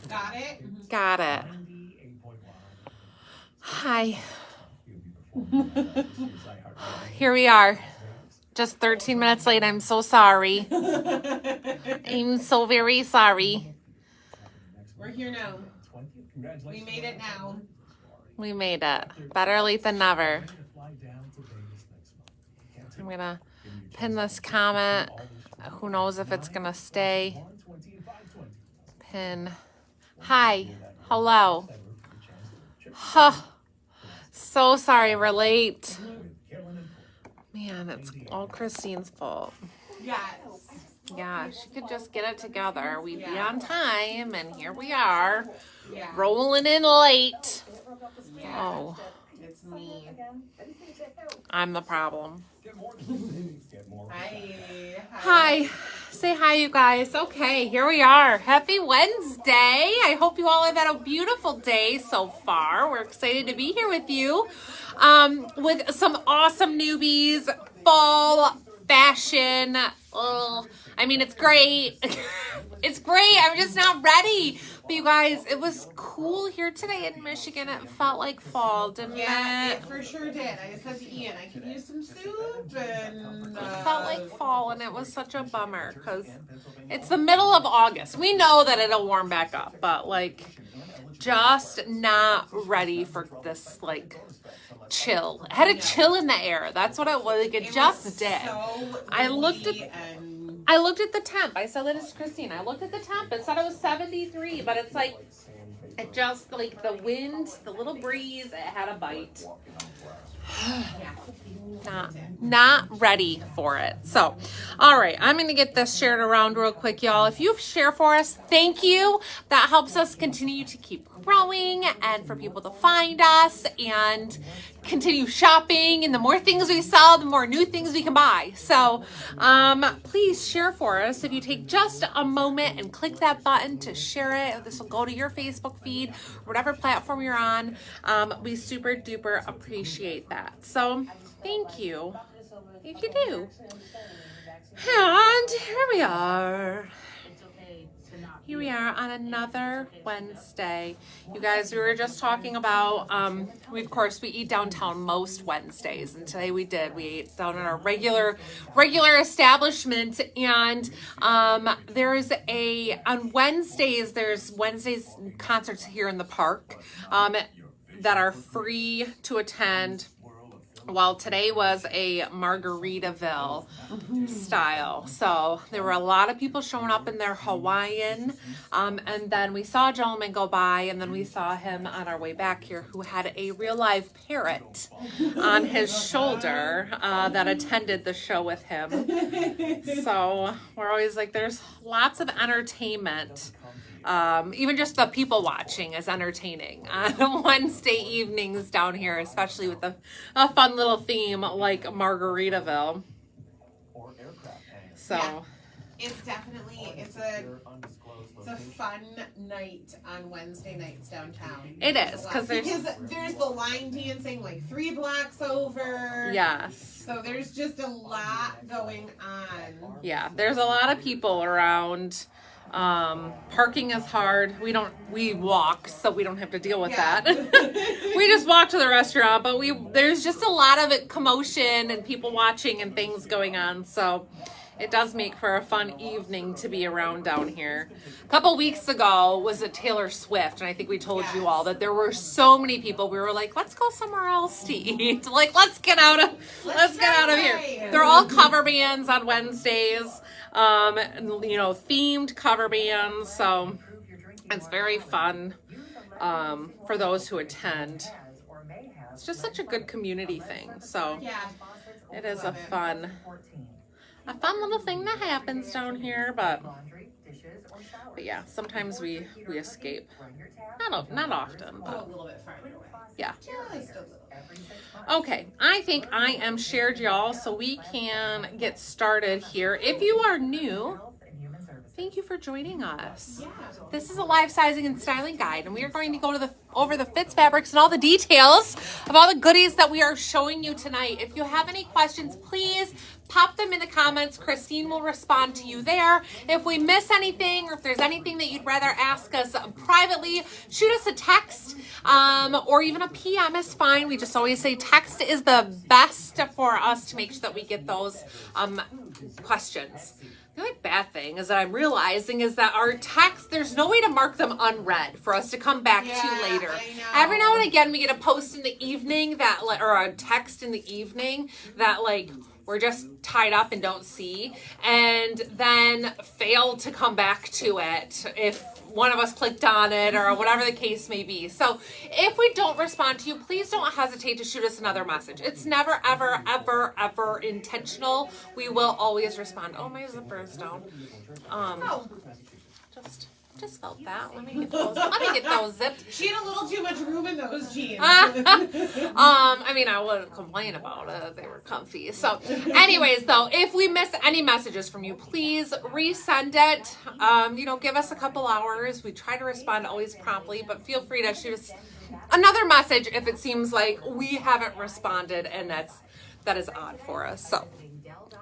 Got it? Got it. Hi. Here we are. Just 13 minutes late. I'm so sorry. I'm so very sorry. We're here now. We made it now. We made it. Better late than never. I'm going to pin this comment. Who knows if it's going to stay. Pin. Hi. Hello. Huh. So sorry we're late. Man, it's all Christine's fault. Yes. Yeah, she could just get it together. We'd be on time, and here we are, rolling in late. Oh. It's me. I'm the problem. Hi. Hi. Say hi, you guys. Okay, here we are. Happy Wednesday. I hope you all have had a beautiful day so far. We're excited to be here with you with some awesome newbies, fall fashion. I mean, it's great. It's great. I'm just not ready. But you guys, it was cool here today in Michigan. It felt like fall, didn't it? It for sure did. I said to Ian, I could use some soup, and it felt like fall, and it was such a bummer because it's the middle of August. We know that it'll warm back up, but like just not ready for this like chill. It had a chill in the air. That's what it was. Like it just did. So I looked at the temp. I said that to Christine. I looked at the temp. It said it was 73, but it's like, it just, like, the wind, the little breeze, it had a bite. Not ready for it. So, all right, I'm going to get this shared around real quick, y'all. If you share for us, thank you. That helps us continue to keep growing and for people to find us and continue shopping. And the more things we sell, the more new things we can buy. So please share for us. If you take just a moment and click that button to share it, this will go to your Facebook feed, whatever platform you're on. We super duper appreciate that. So thank you if you do. And here we are. Here we are on another Wednesday. You guys, we were just talking about, of course, we eat downtown most Wednesdays. And today we ate down at our regular establishment. And there's on Wednesdays, there's Wednesdays concerts here in the park that are free to attend. Well, today was a Margaritaville style. So there were a lot of people showing up in their Hawaiian. And then we saw a gentleman go by, and then we saw him on our way back here who had a real live parrot on his shoulder that attended the show with him. So we're always like, there's lots of entertainment. Even just the people watching is entertaining on Wednesday evenings down here, especially with a fun little theme like Margaritaville. So yeah, it's definitely it's a fun night on Wednesday nights downtown. It is because there's the line dancing like 3 blocks over. Yes. So there's just a lot going on. Yeah, there's a lot of people around. Parking is hard. We walk, so we don't have to deal with that. We just walk to the restaurant, but there's just a lot of commotion and people watching and things going on. So it does make for a fun evening to be around down here. A couple weeks ago was at Taylor Swift, and I think we told you all that there were so many people. We were like, let's go somewhere else to eat. Like, let's get out of here. They're all cover bands on Wednesdays. Themed cover bands. So it's very fun for those who attend. It's just such a good community thing. So it is a fun little thing that happens down here, but yeah, sometimes we escape. Not often, but a little bit farther away. Yeah. Just a little. Okay, I think I am shared, y'all, so we can get started here. If you are new, thank you for joining us. Yeah. This is a live sizing and styling guide, and we are going to go to over the fits, fabrics, and all the details of all the goodies that we are showing you tonight. If you have any questions, please pop them in the comments. Christine will respond to you there. If we miss anything, or if there's anything that you'd rather ask us privately, shoot us a text, or even a PM is fine. We just always say text is the best for us to make sure that we get those questions. The only bad thing is that I'm realizing is that our text, there's no way to mark them unread for us to come back to later. Every now and again, we get a post in the evening that, or a text in the evening that like, we're just tied up and don't see, and then fail to come back to it if one of us clicked on it or whatever the case may be. So if we don't respond to you, please don't hesitate to shoot us another message. It's never, ever, ever, ever intentional. We will always respond. Oh, my zipper is down. Just felt that. Let me get those zipped. She had a little too much room in those jeans. I mean, I wouldn't complain about it. They were comfy. So anyways, though, if we miss any messages from you, please resend it. Give us a couple hours. We try to respond always promptly, but feel free to shoot us another message if it seems like we haven't responded, and that is odd for us. So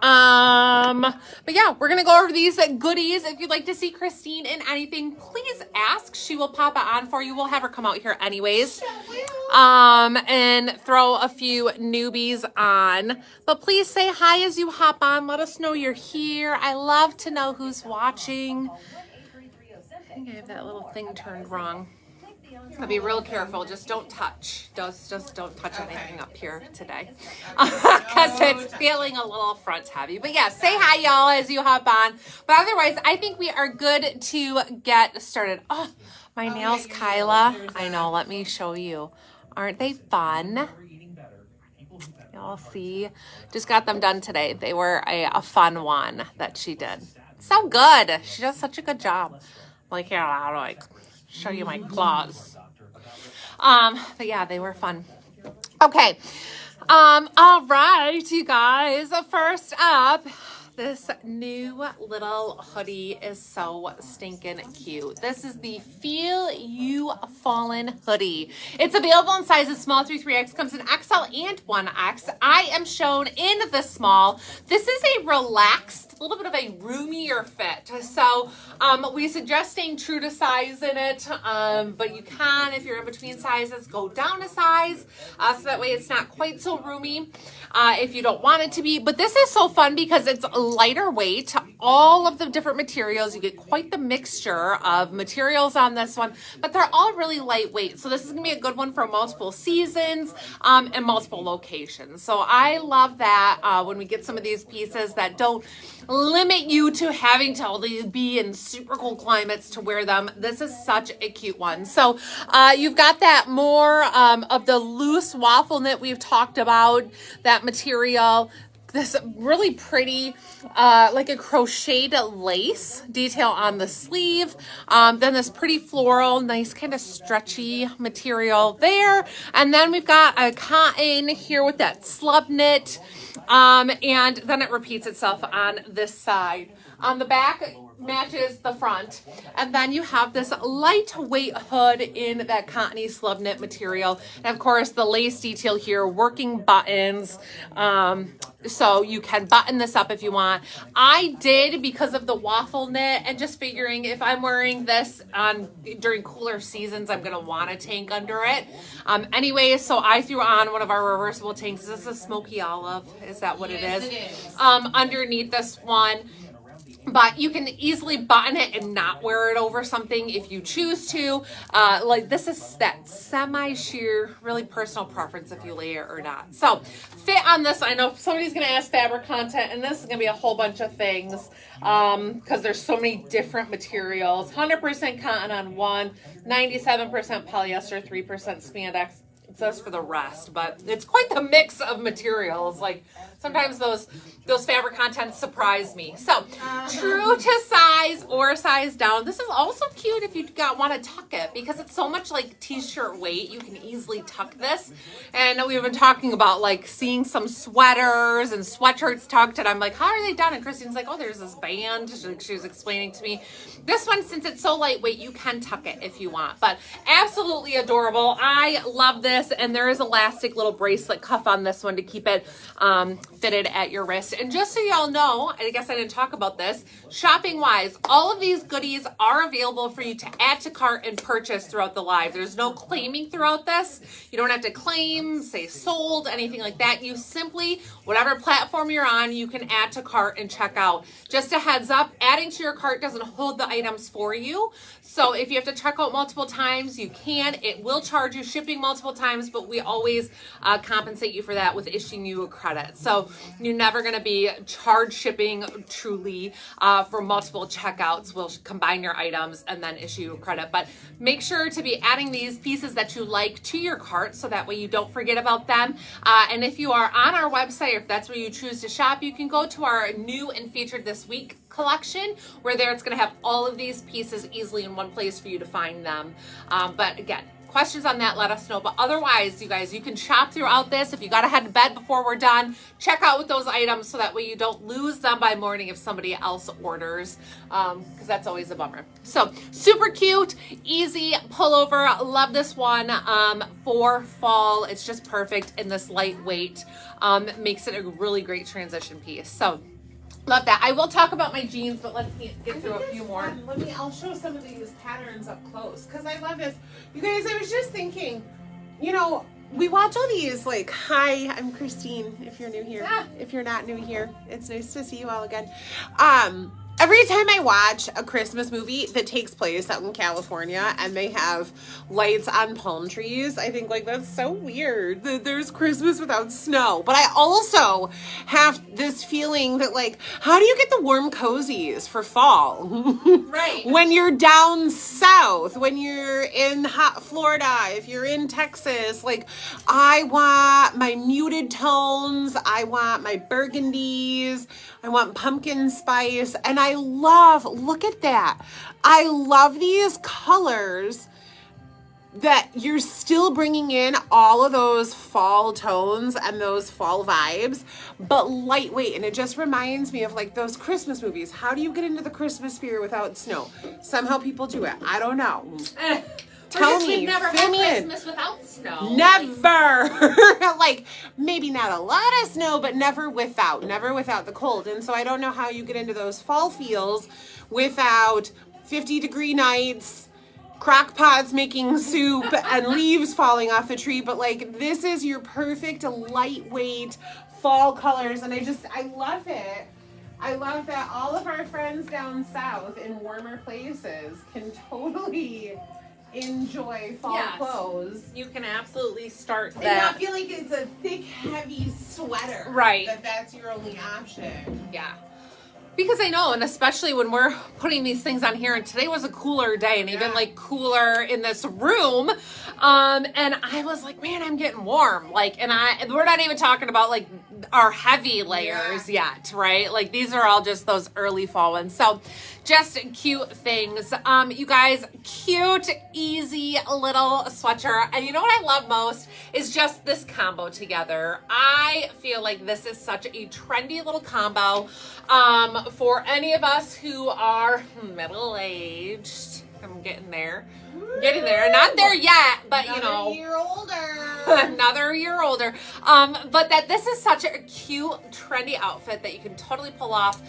but yeah, we're gonna go over these goodies. If you'd like to see Christine in anything, please ask. She will pop it on for you. We'll have her come out here anyways, and throw a few newbies on. But please say hi as you hop on. Let us know you're here. I love to know who's watching. I think I have that little thing turned wrong. I'll be real careful. Just don't touch. Just don't touch anything up here today, because it's feeling a little front heavy. But yeah, say hi, y'all, as you hop on. But otherwise, I think we are good to get started. Oh, my nails, Kyla. I know. Let me show you. Aren't they fun? Y'all see? Just got them done today. They were a fun one that she did. So good. She does such a good job. Like, here, how do I show you my claws? But yeah, they were fun. Okay. All right, you guys. First up, this new little hoodie is so stinking cute. This is the Feel You Fallen hoodie. It's available in sizes small through 3X, comes in XL and 1X. I am shown in the small. This is a relaxed, a little bit of a roomier fit. So we suggest staying true to size in it, but you can, if you're in between sizes, go down a size, so that way it's not quite so roomy if you don't want it to be. But this is so fun because it's lighter weight, all of the different materials. You get quite the mixture of materials on this one, but they're all really lightweight. So this is gonna be a good one for multiple seasons and multiple locations. So I love that when we get some of these pieces that don't limit you to having to only be in super cold climates to wear them. This is such a cute one. So you've got that more of the loose waffle knit we've talked about, that material. This really pretty, like a crocheted lace detail on the sleeve. Then this pretty floral, nice kind of stretchy material there. And then we've got a cotton here with that slub knit. And then it repeats itself on this side. On the back, matches the front, and then you have this lightweight hood in that cottony slub knit material, and of course the lace detail here, working buttons, so you can button this up if you want. I did, because of the waffle knit, and just figuring if I'm wearing this during cooler seasons, I'm gonna want a tank under it anyway, so I threw on one of our reversible tanks. This is a smoky olive, is that what it is? Underneath this one. But you can easily button it and not wear it over something if you choose to. Like this is that semi-sheer, really personal preference if you layer or not. So fit on this, I know somebody's going to ask fabric content, and this is going to be a whole bunch of things because there's so many different materials. 100% cotton on one, 97% polyester, 3% spandex. says for the rest, but it's quite the mix of materials. Like sometimes those fabric contents surprise me. So true to size or size down. This is also cute if you want to tuck it, because it's so much like t-shirt weight. You can easily tuck this. And we've been talking about like seeing some sweaters and sweatshirts tucked, and I'm like, how are they done? And Christine's like, oh, there's this band. She was explaining to me. This one, since it's so lightweight, you can tuck it if you want, but absolutely adorable. I love this. And there is elastic little bracelet cuff on this one to keep it fitted at your wrist. And just so y'all know, I guess I didn't talk about this, shopping wise, all of these goodies are available for you to add to cart and purchase throughout the live. There's no claiming throughout this. You don't have to claim, say sold, anything like that. You simply, whatever platform you're on, you can add to cart and check out. Just a heads up, adding to your cart doesn't hold the items for you. So if you have to check out multiple times, you can. It will charge you shipping multiple times, but we always compensate you for that with issuing you a credit. So you're never going to be charged shipping truly for multiple checkouts. We'll combine your items and then issue you a credit. But make sure to be adding these pieces that you like to your cart so that way you don't forget about them. And if you are on our website, or if that's where you choose to shop, you can go to our new and featured this week collection, where there it's going to have all of these pieces easily in one place for you to find them. But again, questions on that, let us know. But otherwise, you guys, you can shop throughout this. If you got to head to bed before we're done, check out with those items so that way you don't lose them by morning if somebody else orders, because that's always a bummer. So super cute, easy pullover. Love this one for fall. It's just perfect in this lightweight. Makes it a really great transition piece. So love that. I will talk about my jeans, but let's get through a few more. I'll show some of these patterns up close because I love this. You guys, I was just thinking, you know, we watch all these like, hi, I'm Christine, if you're new here. If you're not new here, it's nice to see you all again. Every time I watch a Christmas movie that takes place out in California and they have lights on palm trees, I think like that's so weird that there's Christmas without snow. But I also have this feeling that like, how do you get the warm cozies for fall? Right. When you're down south, when you're in hot Florida, if you're in Texas, like I want my muted tones, I want my burgundies, I want pumpkin spice, and I love, look at that. I love these colors that you're still bringing in all of those fall tones and those fall vibes, but lightweight. And it just reminds me of like those Christmas movies. How do you get into the Christmas spirit without snow? Somehow people do it. I don't know. Tell me, we've never had Christmas without snow. Never. Like maybe not a lot of snow, but never without the cold. And so I don't know how you get into those fall feels without 50-degree nights, crock pots making soup, and leaves falling off the tree. But like this is your perfect lightweight fall colors, and I love it. I love that all of our friends down south in warmer places can totally enjoy fall clothes. You can absolutely start that. And not feel like it's a thick, heavy sweater. Right. That's your only option. Yeah. Because I know, and especially when we're putting these things on here, and today was a cooler day, and even like cooler in this room, and I was like, man, I'm getting warm. Like, and we're not even talking about like our heavy layers yet, right? Like these are all just those early fall ones. So just cute things. You guys, cute, easy little sweatshirt. And you know what I love most is just this combo together. I feel like this is such a trendy little combo for any of us who are middle-aged. I'm getting there. Not there yet, but you know. Another year older. Another year older. But that this is such a cute, trendy outfit that you can totally pull off.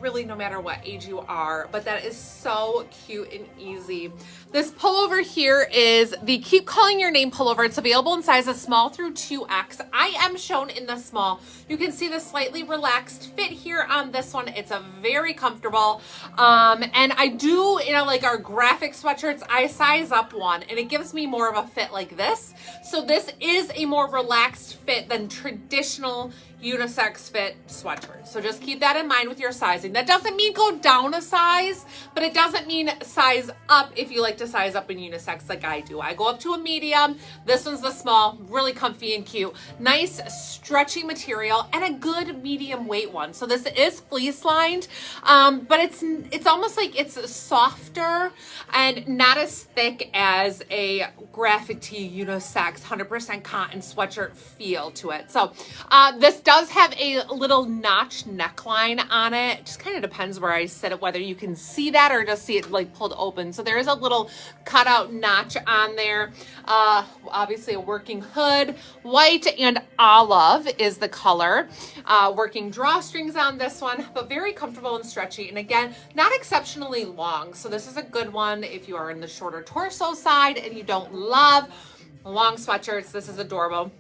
Really no matter what age you are, but that is so cute and easy. This pullover here is the Keep Calling Your Name pullover. It's available in sizes small through 2X. I am shown in the small. You can see the slightly relaxed fit here on this one. It's a very comfortable. And I do, you know, like our graphic sweatshirts, I size up one and it gives me more of a fit like this. So this is a more relaxed fit than traditional unisex fit sweatshirt. So just keep that in mind with your sizing. That doesn't mean go down a size, but it doesn't mean size up if you like to size up in unisex like I do. I go up to a medium. This one's the small, really comfy and cute. Nice stretchy material and a good medium weight one. So this is fleece lined, but it's almost like it's softer and not as thick as a graphic tee unisex 100% cotton sweatshirt feel to it. So this does have a little notch neckline on it. It just kind of depends where I sit it, whether you can see that or just see it like pulled open. So there is a little cutout notch on there. Obviously a working hood. White and olive is the color. Working drawstrings on this one, but very comfortable and stretchy. And again, not exceptionally long. So this is a good one if you are in the shorter torso side and you don't love long sweatshirts. This is adorable.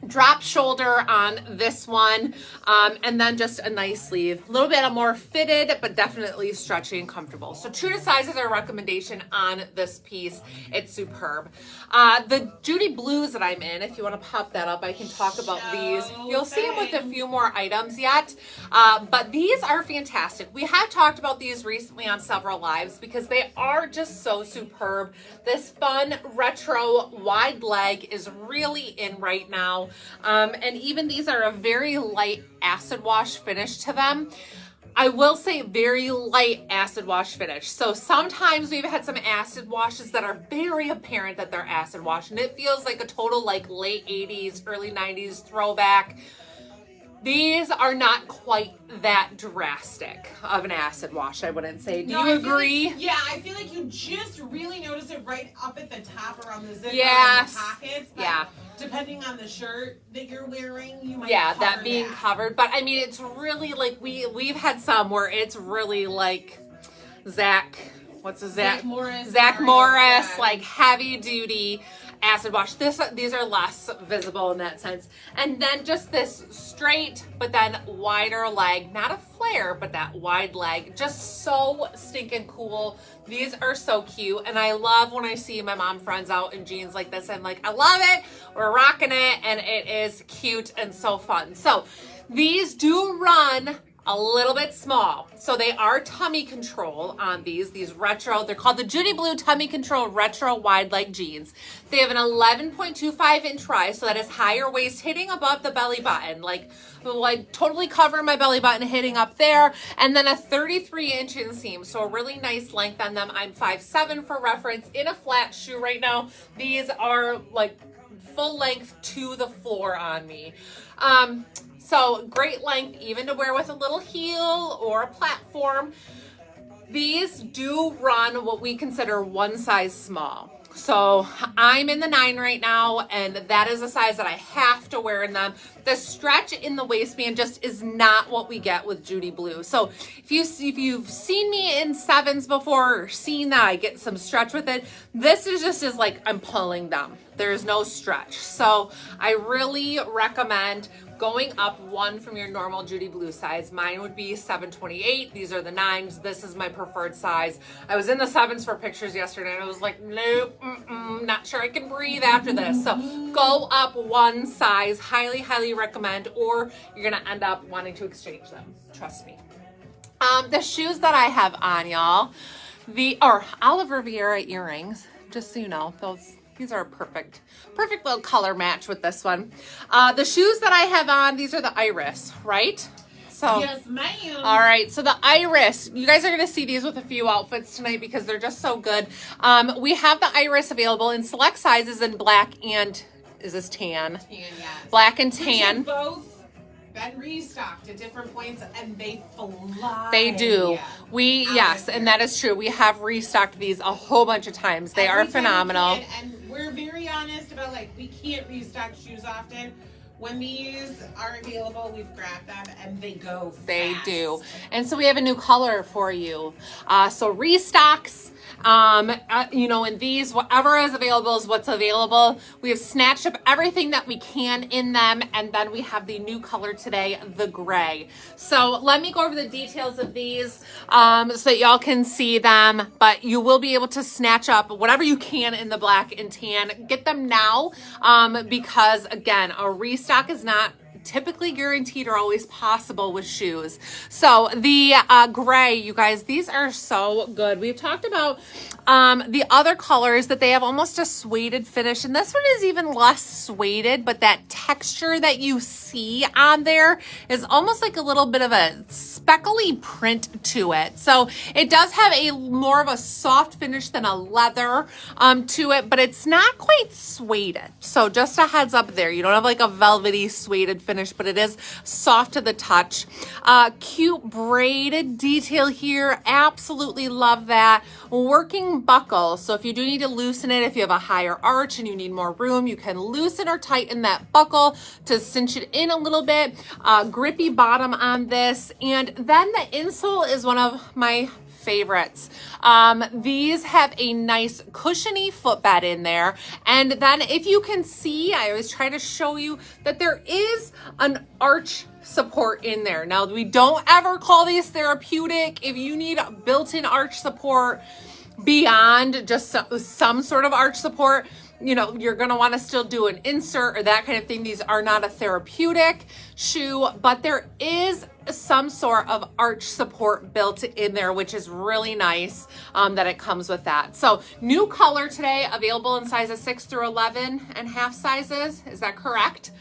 Drop shoulder on this one, and then just a nice sleeve. A little bit more fitted, but definitely stretchy and comfortable. So true to size is our recommendation on this piece. It's superb. The Judy blues that I'm in, if you want to pop that up, I can talk about these. You'll see them with a few more items yet, but these are fantastic. We have talked about these recently on several lives because they are just so superb. This fun retro wide leg is really in right now. And even these are a very light acid wash finish to them. I will say very light acid wash finish. So sometimes we've had some acid washes that are very apparent that they're acid wash, and it feels like a total like late 80s, early 90s throwback. These are not quite that drastic of an acid wash, I wouldn't say. Do you agree? I feel like you just really notice it right up at the top around the zipper yes. and the pockets. Yeah. Depending on the shirt that you're wearing, you might that being covered. But I mean, it's really like we've had some where it's really like Zach Morris, like heavy duty acid wash. These are less visible in that sense. And then just this straight, but then wider leg, not a flare, but that wide leg, just so stinking cool. These are so cute. And I love when I see my mom friends out in jeans like this. I'm like, I love it. We're rocking it. And it is cute and so fun. So these do run a little bit small. So they are tummy control on these retro, they're called the Judy Blue Tummy Control Retro Wide Leg Jeans. They have an 11.25 inch rise, so that is higher waist hitting above the belly button, like totally covering my belly button hitting up there, and then a 33 inch inseam, so a really nice length on them. I'm 5'7" for reference in a flat shoe right now. These are like full length to the floor on me. So great length, even to wear with a little heel or a platform. These do run what we consider one size small. So I'm in the 9 right now, and that is a size that I have to wear in them. The stretch in the waistband just is not what we get with Judy Blue. So if you've seen me in 7s before or seen that I get some stretch with it, this is just as like I'm pulling them. There's no stretch. So I really recommend going up one from your normal Judy Blue size. Mine would be 728. These are the 9s. This is my preferred size. I was in the 7s for pictures yesterday and I was like, nope, not sure I can breathe after this. So go up one size. Highly, highly recommend, or you're going to end up wanting to exchange them. Trust me. The shoes that I have on, y'all, are Olive Riviera earrings. Just so you know, these are a perfect little color match with this one. The shoes that I have on, these are the Iris, right? So, yes, ma'am. All right, so the Iris, you guys are going to see these with a few outfits tonight because they're just so good. We have the Iris available in select sizes in black and, is this tan? Tan, yes. Black and tan. Which have both been restocked at different points and they fly. They do. Yeah. Yes, and that is true. We have restocked these a whole bunch of times. They are phenomenal. And we're very honest about we can't restock shoes often. When these are available, we've grabbed them and they go fast. They do. And so we have a new color for you. So restocks, in these, whatever is available is what's available. We have snatched up everything that we can in them. And then we have the new color today, the gray. So let me go over the details of these so that y'all can see them. But you will be able to snatch up whatever you can in the black and tan. Get them now because, again, a restock is not typically guaranteed or always possible with shoes. So the gray, you guys, these are so good. We've talked about the other colors that they have almost a suede finish, and this one is even less suede, but that texture that you see on there is almost like a little bit of a speckly print to it. So it does have a more of a soft finish than a leather to it, but it's not quite suede. So just a heads up there. You don't have like a velvety suede finish, but it is soft to the touch. Cute braided detail here. Absolutely love that. Working buckle. So if you do need to loosen it, if you have a higher arch and you need more room, you can loosen or tighten that buckle to cinch it in a little bit. Grippy bottom on this. And then the insole is one of my favorites. These have a nice cushiony footbed in there. And then if you can see, I always try to show you that there is an arch support in there. Now, we don't ever call these therapeutic. If you need built-in arch support beyond just some sort of arch support, you know, you're going to want to still do an insert or that kind of thing. These are not a therapeutic shoe, but there is some sort of arch support built in there, which is really nice that it comes with that. So new color today, available in sizes 6 through 11 and half sizes. Is that correct?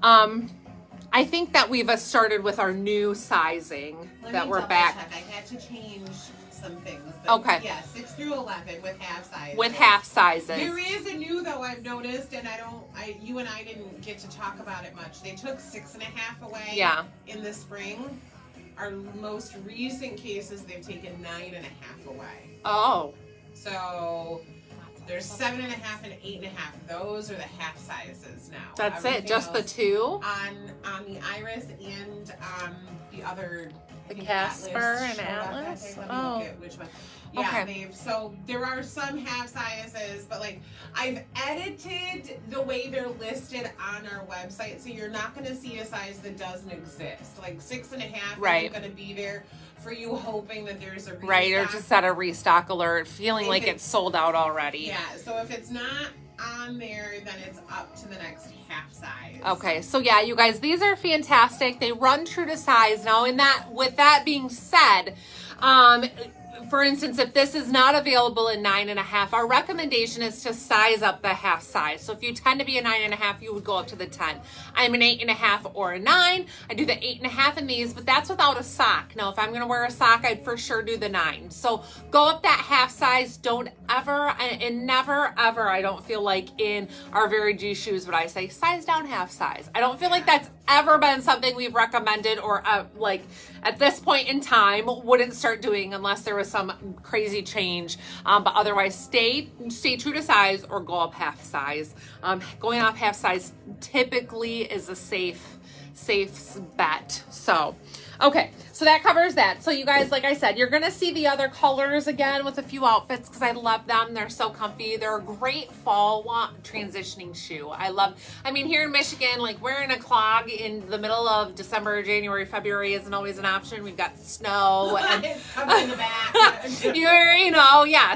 I think that we've started with our new sizing that we're back. Check. I had to change some things. Okay. Yeah, 6 through 11 with half sizes. With half sizes. There is a new though I've noticed, and you and I didn't get to talk about it much. They took 6.5 away. Yeah. In the spring. Our most recent cases, they've taken 9.5 away. Oh. So there's 7.5 and 8.5. Those are the half sizes now. That's it. Just the two on the Iris and the other. The Casper and Atlas. Oh, which one? Yeah, okay. So there are some half sizes, but like I've edited the way they're listed on our website, so you're not going to see a size that doesn't exist. Like 6.5 isn't going to be there for you, hoping that there's a restock. Right, or just set a restock alert, feeling like it's sold out already. Yeah. So if it's not on there, then it's up to the next half size. Okay, so yeah, you guys, these are fantastic. They run true to size. Now, with that being said, for instance, if this is not available in 9.5, our recommendation is to size up the half size. So if you tend to be a 9.5, you would go up to the 10. I'm an 8.5 or a 9. I do the 8.5 in these, but that's without a sock. Now, if I'm going to wear a sock, I'd for sure do the 9. So go up that half size. Don't ever, and never, ever, I don't feel like in our Very G shoes would I say size down half size. I don't feel like that's ever been something we've recommended or like at this point in time wouldn't start doing unless there was some crazy change. But otherwise stay true to size or go up half size. Going up half size typically is a safe bet. So, okay. So that covers that. So you guys, like I said, you're going to see the other colors again with a few outfits because I love them. They're so comfy. They're a great fall transitioning shoe. I mean, here in Michigan, like wearing a clog in the middle of December, January, February isn't always an option. We've got snow. And it's coming in the back.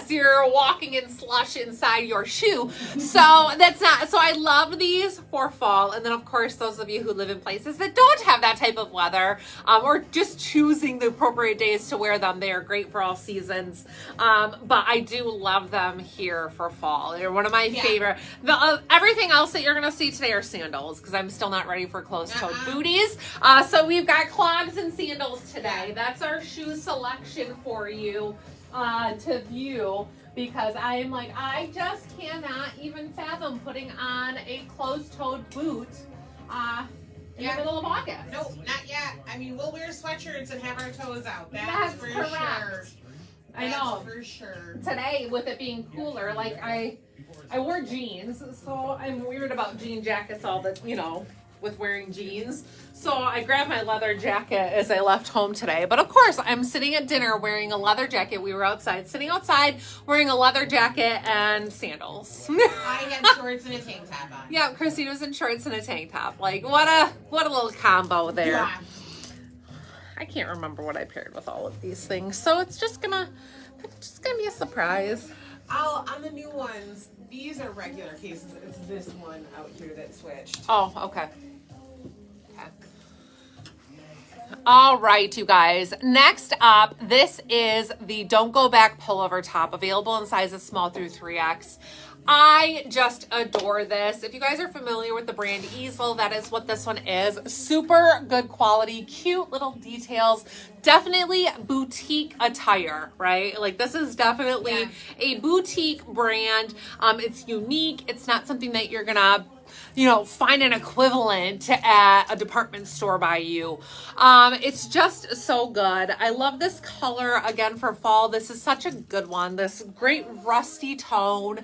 You're walking in slush inside your shoe. So I love these for fall. And then of course, those of you who live in places that don't have that type of weather or just choosing the appropriate days to wear them. They are great for all seasons. But I do love them here for fall. They're one of my favorite. Everything else that you're going to see today are sandals because I'm still not ready for closed-toed booties. So we've got clogs and sandals today. That's our shoe selection for you to view because I just cannot even fathom putting on a closed-toed boot in the middle of August. Nope, not yet. I mean, we'll wear sweatshirts and have our toes out. That's for correct. Sure. I know. For sure. Today, with it being cooler, like I wore jeans, so I'm weird about jean jackets with wearing jeans. So I grabbed my leather jacket as I left home today. But of course, I'm sitting at dinner wearing a leather jacket. We were sitting outside wearing a leather jacket and sandals. I had shorts and a tank top on. Yeah, Christine was in shorts and a tank top. Like, what a little combo there. Yeah. I can't remember what I paired with all of these things. So it's just gonna be a surprise. On the new ones, these are regular cases. It's this one out here that switched. Oh, okay. All right, you guys. Next up, this is the Don't Go Back pullover top, available in sizes small through 3X. I just adore this. If you guys are familiar with the brand SEZZLE, that is what this one is. Super good quality, cute little details. Definitely boutique attire, right? Like this is definitely a boutique brand. It's unique. It's not something that you're gonna find an equivalent at a department store by you. It's just so good. I love this color again for fall. This is such a good one. This great rusty tone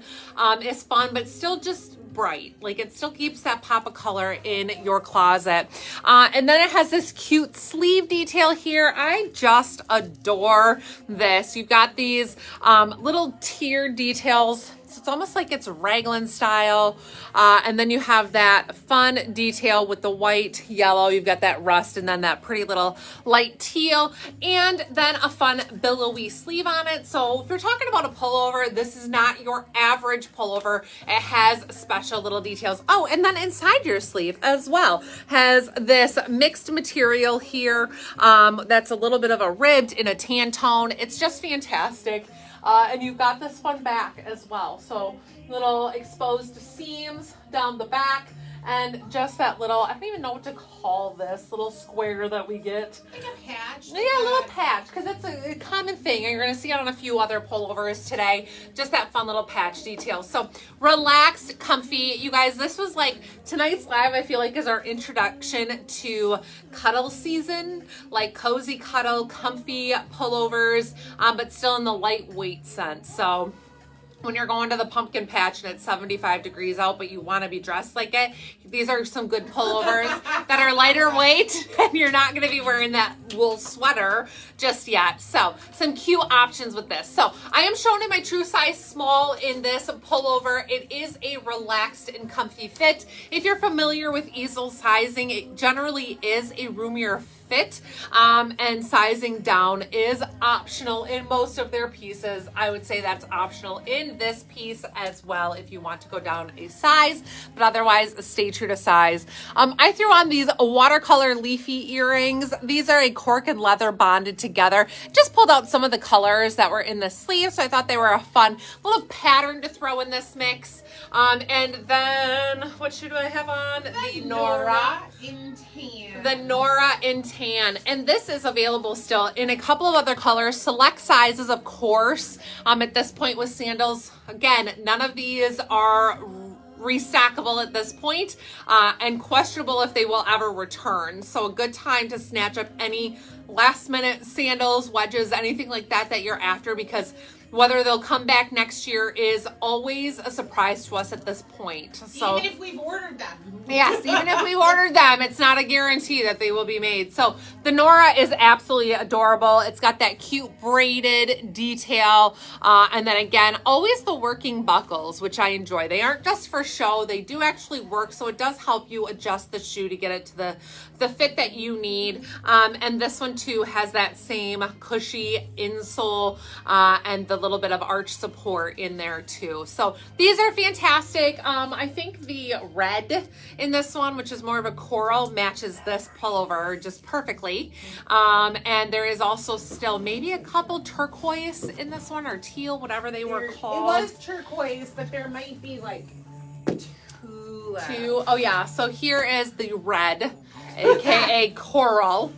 is fun, but still just bright. Like it still keeps that pop of color in your closet. And then it has this cute sleeve detail here. I just adore this. You've got these little tier details. So it's almost like it's raglan style. And then you have that fun detail with the white, yellow. You've got that rust and then that pretty little light teal. And then a fun billowy sleeve on it. So if you're talking about a pullover, this is not your average pullover. It has special little details. Oh, and then inside your sleeve as well has this mixed material here. That's a little bit of a ribbed in a tan tone. It's just fantastic. And you've got this fun back as well. So little exposed seams down the back and just that little, I don't even know what to call this little square that we get. Like a patch. Yeah, a little patch, because it's a common thing. And you're going to see it on a few other pullovers today. Just that fun little patch detail. So relaxed, comfy. You guys, this was like, tonight's live, I feel like, is our introduction to cuddle season. Like cozy cuddle, comfy pullovers, but still in the lightweight sense. So when you're going to the pumpkin patch and it's 75 degrees out, but you want to be dressed like it, these are some good pullovers that are lighter weight, and you're not going to be wearing that wool sweater just yet. So some cute options with this. So I am showing in my true size small in this pullover. It is a relaxed and comfy fit. If you're familiar with SEZZLE sizing, it generally is a roomier fit, and sizing down is optional in most of their pieces. I would say that's optional in this piece as well if you want to go down a size, but otherwise stay true to size. I threw on these watercolor leafy earrings. These are a cork and leather bonded together. Just pulled out some of the colors that were in the sleeve, so I thought they were a fun little pattern to throw in this mix. And then what should I have on? The Nora in tan. The Nora in tan. And this is available still in a couple of other colors, select sizes, of course. At this point with sandals, again, none of these are restockable at this point, and questionable if they will ever return. So a good time to snatch up any last minute sandals, wedges, anything like that that you're after, because whether they'll come back next year is always a surprise to us at this point. So even if we've ordered them. Yes, even if we've ordered them, it's not a guarantee that they will be made. So the Nora is absolutely adorable. It's got that cute braided detail. And then again, always the working buckles, which I enjoy. They aren't just for show. They do actually work. So it does help you adjust the shoe to get it to the fit that you need. And this one too has that same cushy insole and the little bit of arch support in there too. So these are fantastic. I think the red in this one, which is more of a coral, matches this pullover just perfectly. And there is also still maybe a couple turquoise in this one, or teal, whatever they were called. It was turquoise, but there might be like two. Oh yeah, so here is the red, aka coral.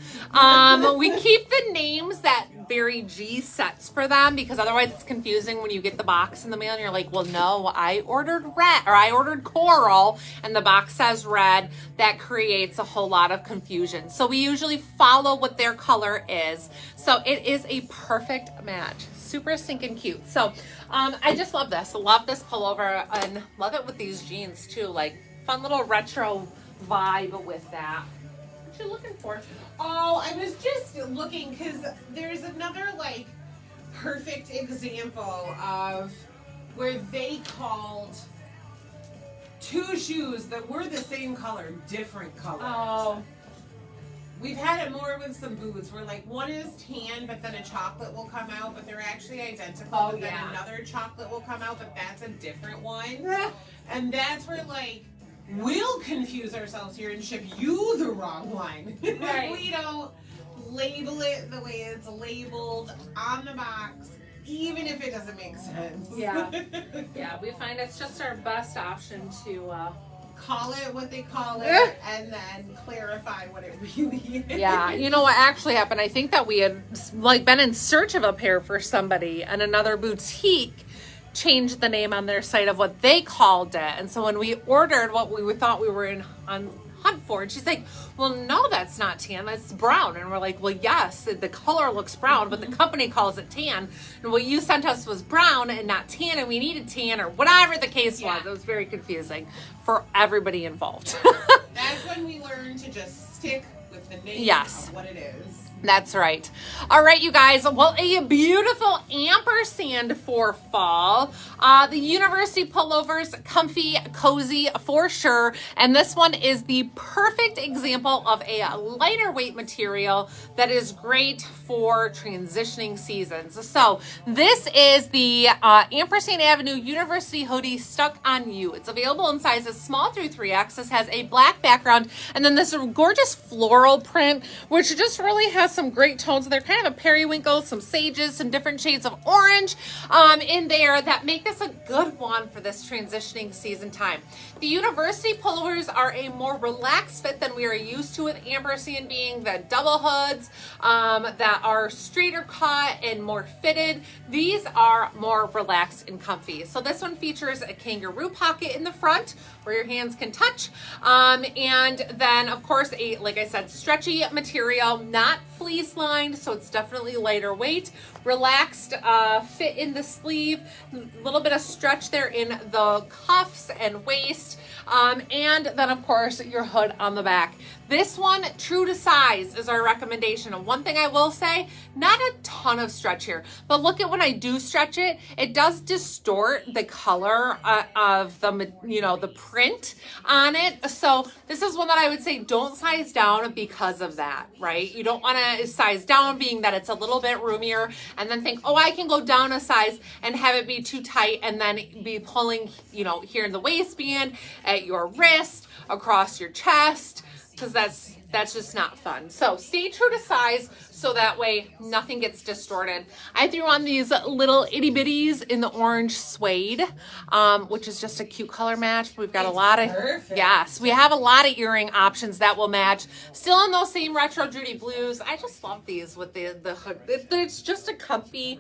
We keep the names that very G sets for them, because otherwise it's confusing when you get the box in the mail and you're like, well, no, I ordered red, or I ordered coral and the box says red. That creates a whole lot of confusion. So we usually follow what their color is. So it is a perfect match. Super stinking cute. So I just love this. Love this pullover, and love it with these jeans too. Like fun little retro vibe with that. What you looking for? Oh, I was just looking because there's another like perfect example of where they called two shoes that were the same color, different colors. Oh. We've had it more with some boots where like one is tan, but then a chocolate will come out, but they're actually identical. Oh, but then yeah. another chocolate will come out, but that's a different one. And that's where like we'll confuse ourselves here and ship you the wrong one. Right. We don't label it the way it's labeled on the box, even if it doesn't make sense. Yeah. Yeah, we find it's just our best option to call it what they call it and then clarify what it really is. Yeah, you know what actually happened? I think that we had like been in search of a pair for somebody, and another boutique changed the name on their site of what they called it. And so when we ordered what we thought we were on hunt for, and she's like, well, no, that's not tan, that's brown. And we're like, well, yes, the color looks brown, but the company calls it tan, and what you sent us was brown and not tan, and we needed tan, or whatever the case was. It was very confusing for everybody involved. That's when we learned to just stick with the name Yes. of what it is. That's right. All right, you guys. Well, a beautiful ampersand for fall. The university pullovers, comfy, cozy for sure. And this one is the perfect example of a lighter weight material that is great for transitioning seasons. So this is the Ampersand Avenue University hoodie stuck on you. It's available in sizes small through 3X. This has a black background and then this gorgeous floral print, which just really has some great tones. They're kind of a periwinkle, some sages, some different shades of orange in there that make this a good one for this transitioning season time. The university pullovers are a more relaxed fit than we are used to, with ampersand being the double hoods that are straighter cut and more fitted. These are more relaxed and comfy. So this one features a kangaroo pocket in the front where your hands can touch, and then of course like I said, stretchy material, not fleece lined, so it's definitely lighter weight, relaxed fit in the sleeve, a little bit of stretch there in the cuffs and waist, and then of course your hood on the back. This one, true to size, is our recommendation. And one thing I will say, not a ton of stretch here, but look at when I do stretch it, it does distort the color of the, the print on it. So this is one that I would say don't size down because of that, right? You don't want to size down, being that it's a little bit roomier, and then think, oh, I can go down a size and have it be too tight and then be pulling, here in the waistband, at your wrist, across your chest, because that's just not fun. So stay true to size so that way nothing gets distorted. I threw on these little itty bitties in the orange suede, which is just a cute color match. We've got a lot of, yes, we have a lot of earring options that will match. Still in those same retro Judy blues. I just love these with the hood. It's just a comfy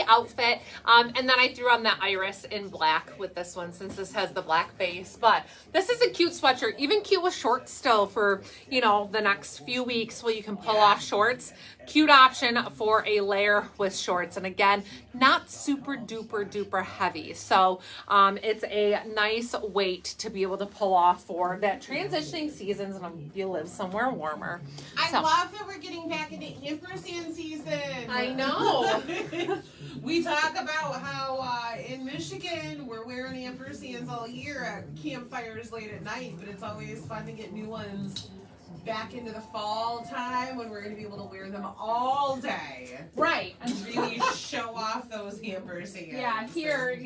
outfit, and then I threw on the iris in black with this one since this has the black base. But this is a cute sweatshirt, even cute with shorts still for the next few weeks where you can pull off shorts. Cute option for a layer with shorts, and again, not super duper heavy, so it's a nice weight to be able to pull off for that transitioning seasons and you live somewhere warmer. I love that we're getting back into ampersand season. I know. We talk about how in Michigan we're wearing ampersands all year at campfires late at night, but it's always fun to get new ones back into the fall time when we're going to be able to wear them all day. Right. And really show off those ampersands. Yeah, here,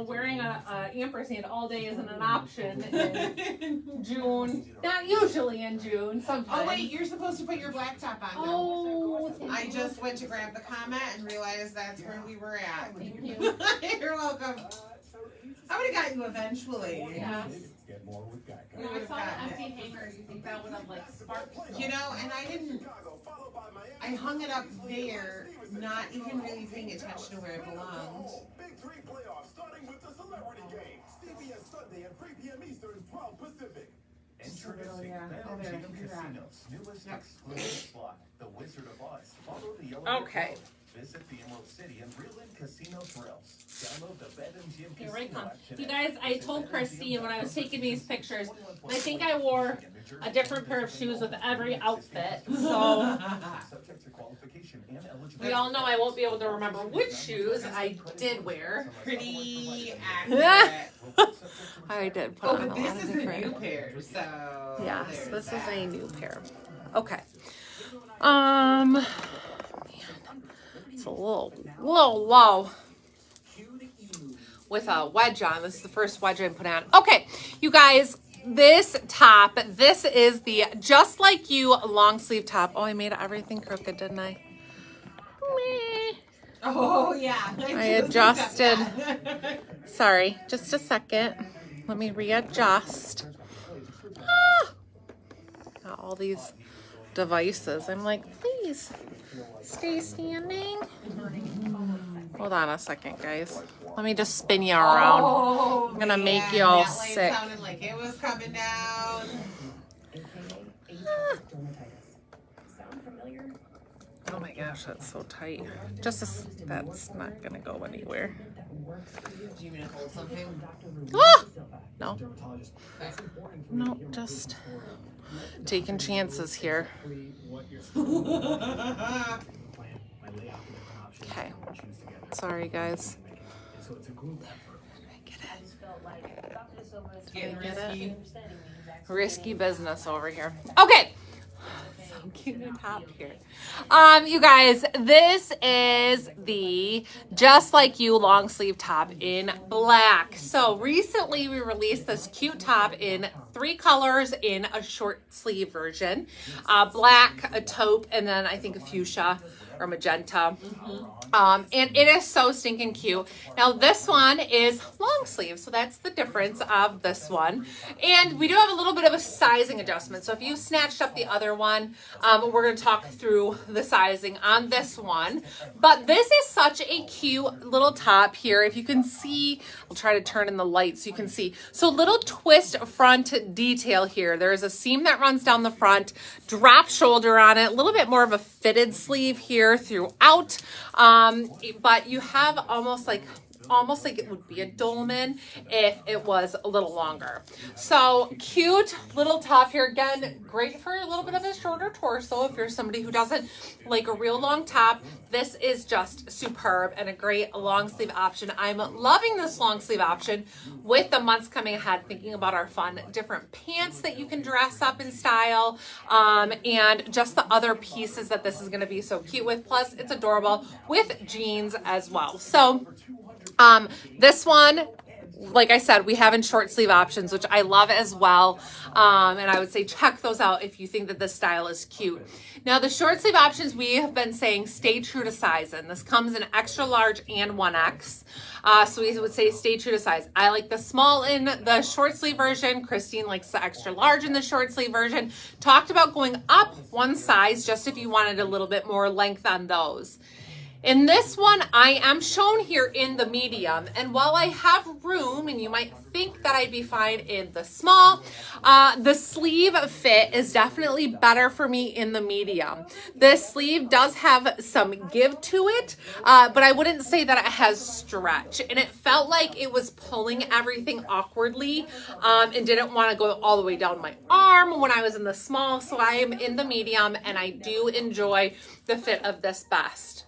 wearing a ampersand all day isn't an option in June. Not usually in June, sometimes. Oh, wait, you're supposed to put your black top on. Oh, I just went to grab the comment and realized that's where we were at. Thank you. You're welcome. I would have got you eventually. Yes. Get more with Geico. When I saw the empty hanger, you think that would have sparked? And I hung it up there, not even really paying attention to where it belonged. Big 3 playoffs starting with the celebrity game. CBS Sunday at 3 p.m. Eastern, 12 Pacific. Introducing BetMGM Casino's newest exclusive slot, The Wizard of Oz. Follow the yellow. Okay. Visit the Emerald City and reel in casino thrills. Download the BetMGM Here I Casino come. app today. You guys, I told Christine when I was taking these pictures, I think I wore a different pair of shoes with every outfit. So Subject to qualification and eligibility. we all know I won't be able to remember which shoes I did wear. Pretty accurate. I did put Oh, on but a lot this of is a different. new pair, so. Yes, there's this is that. a new pair. Okay. It's a little low with a wedge on. This is the first wedge I put on. Okay, you guys, this top, this is the Just Like You long sleeve top. Oh, I made everything crooked, didn't I? Meh. Oh, yeah. I adjusted. Sorry, just a second. Let me readjust. Got all these devices. I'm like, please stay standing. Hold on a second, guys. Let me just spin you around. Oh, I'm gonna make you all sick. It sounded like it was coming down. Oh my gosh, that's so tight. That's not gonna go anywhere. Do you mean to hold something? Ah! No. No, just taking chances here. Okay. Sorry, guys. Getting risky. Risky business over here. Okay. So cute new top here. You guys, this is the Just Like You long sleeve top in black. So recently we released this cute top in 3 colors in a short sleeve version. Black, a taupe, and then I think a fuchsia or magenta. And it is so stinking cute. Now this one is long sleeve, so that's the difference of this one. And we do have a little bit of a sizing adjustment. So if you snatched up the other one, we're going to talk through the sizing on this one. But this is such a cute little top here. If you can see, I'll try to turn in the light so you can see. So little twist front detail here. There's a seam that runs down the front, drop shoulder on it, a little bit more of a fitted sleeve here throughout, but you have almost like it would be a dolman if it was a little longer. So cute little top here. Again, great for a little bit of a shorter torso if you're somebody who doesn't like a real long top. This is just superb and a great long sleeve option. I'm loving this long sleeve option with the months coming ahead, thinking about our fun different pants that you can dress up in style, and just the other pieces that this is going to be so cute with. Plus it's adorable with jeans as well. So this one, like I said, we have in short sleeve options, which I love as well. And I would say check those out if you think that this style is cute. Now the short sleeve options, we have been saying stay true to size. And this comes in extra large and 1X. So we would say stay true to size. I like the small in the short sleeve version. Christine likes the extra large in the short sleeve version. Talked about going up one size just if you wanted a little bit more length on those. In this one, I am shown here in the medium, and while I have room, and you might think that I'd be fine in the small, the sleeve fit is definitely better for me in the medium. This sleeve does have some give to it, but I wouldn't say that it has stretch, and it felt like it was pulling everything awkwardly, and didn't want to go all the way down my arm when I was in the small, so I am in the medium, and I do enjoy the fit of this best.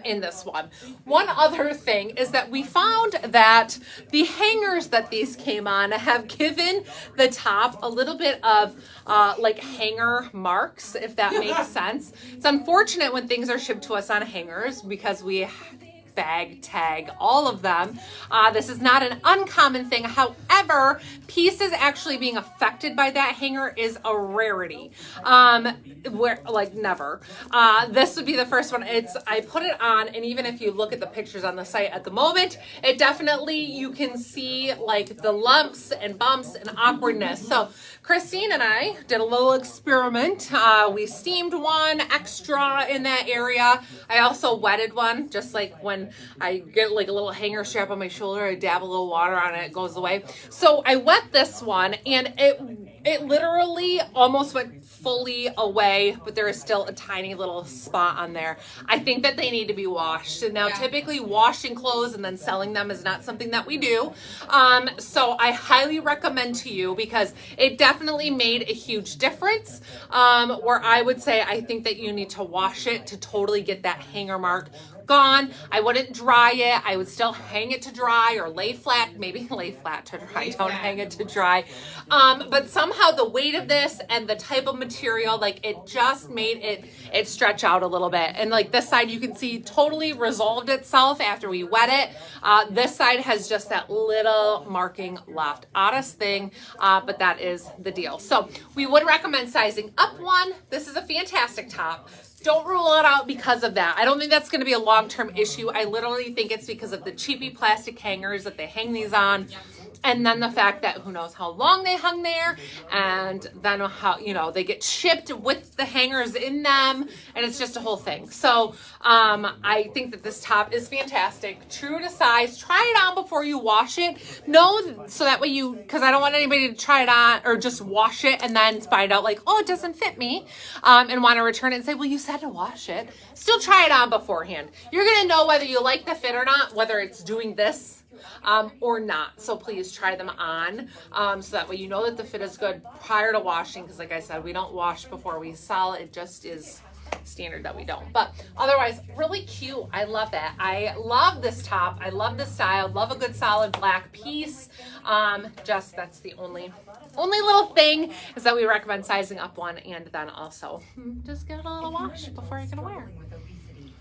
In this one. One other thing is that we found that the hangers that these came on have given the top a little bit of like hanger marks, if that makes sense. It's unfortunate when things are shipped to us on hangers because we bag, tag, all of them. This is not an uncommon thing. However, pieces actually being affected by that hanger is a rarity. Where like never. This would be the first one. I put it on, and even if you look at the pictures on the site at the moment, it definitely, you can see like the lumps and bumps and awkwardness. So Christine and I did a little experiment. We steamed one extra in that area. I also wetted one, just like when I get like a little hanger strap on my shoulder, I dab a little water on it, it goes away. So I wet this one, and it literally almost went fully away, but there is still a tiny little spot on there. I think that they need to be washed. And now typically washing clothes and then selling them is not something that we do. So I highly recommend to you, because it definitely made a huge difference, where I would say I think that you need to wash it to totally get that hanger mark gone. I wouldn't dry it. I would still hang it to dry or lay flat, maybe lay flat to dry. Don't hang it to dry. But somehow the weight of this and the type of material, like it just made it stretch out a little bit. And like this side, you can see totally resolved itself after we wet it. This side has just that little marking left. Oddest thing, but that is the deal. So we would recommend sizing up one. This is a fantastic top. Don't rule it out because of that. I don't think that's going to be a long-term issue. I literally think it's because of the cheapy plastic hangers that they hang these on. And then the fact that who knows how long they hung there, and then how, you know, they get shipped with the hangers in them, and it's just a whole thing. So I think that this top is fantastic, true to size. Try it on before you wash it. No, so that way you, because I don't want anybody to try it on or just wash it and then find out like, oh, it doesn't fit me, and want to return it and say, well, you said to wash it. Still try it on beforehand. You're going to know whether you like the fit or not, whether it's doing this or not. So please try them on, so that way you know that the fit is good prior to washing, because like I said, we don't wash before we sell. It just is standard that we don't. But otherwise, really cute. I love that. I love this top. I love the style. Love a good solid black piece. Just that's the only little thing is that we recommend sizing up one, and then also just give it a little wash before you're gonna wear.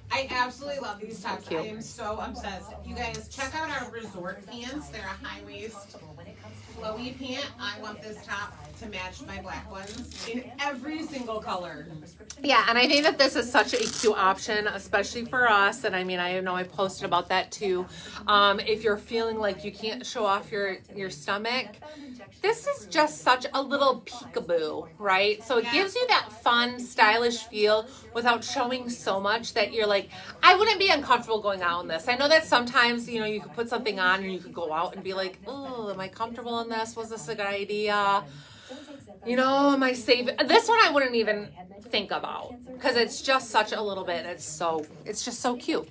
I absolutely love these tops. cute. I am so obsessed. You guys, check out our resort pants. They're a high waist, flowy pant. I want this top to match my black ones in every single color. Yeah, and I think that this is such a cute option, especially for us. And I mean, I know I posted about that too. If you're feeling like you can't show off your stomach, this is just such a little peekaboo, right? So it gives you that fun, stylish feel without showing so much that you're like, I wouldn't be uncomfortable going out in this. I know that sometimes, you know, you could put something on and you could go out and be like, oh, am I comfortable in this? Was this a good idea? You know, am I safe? This one I wouldn't even think about because it's just such a little bit. It's just so cute.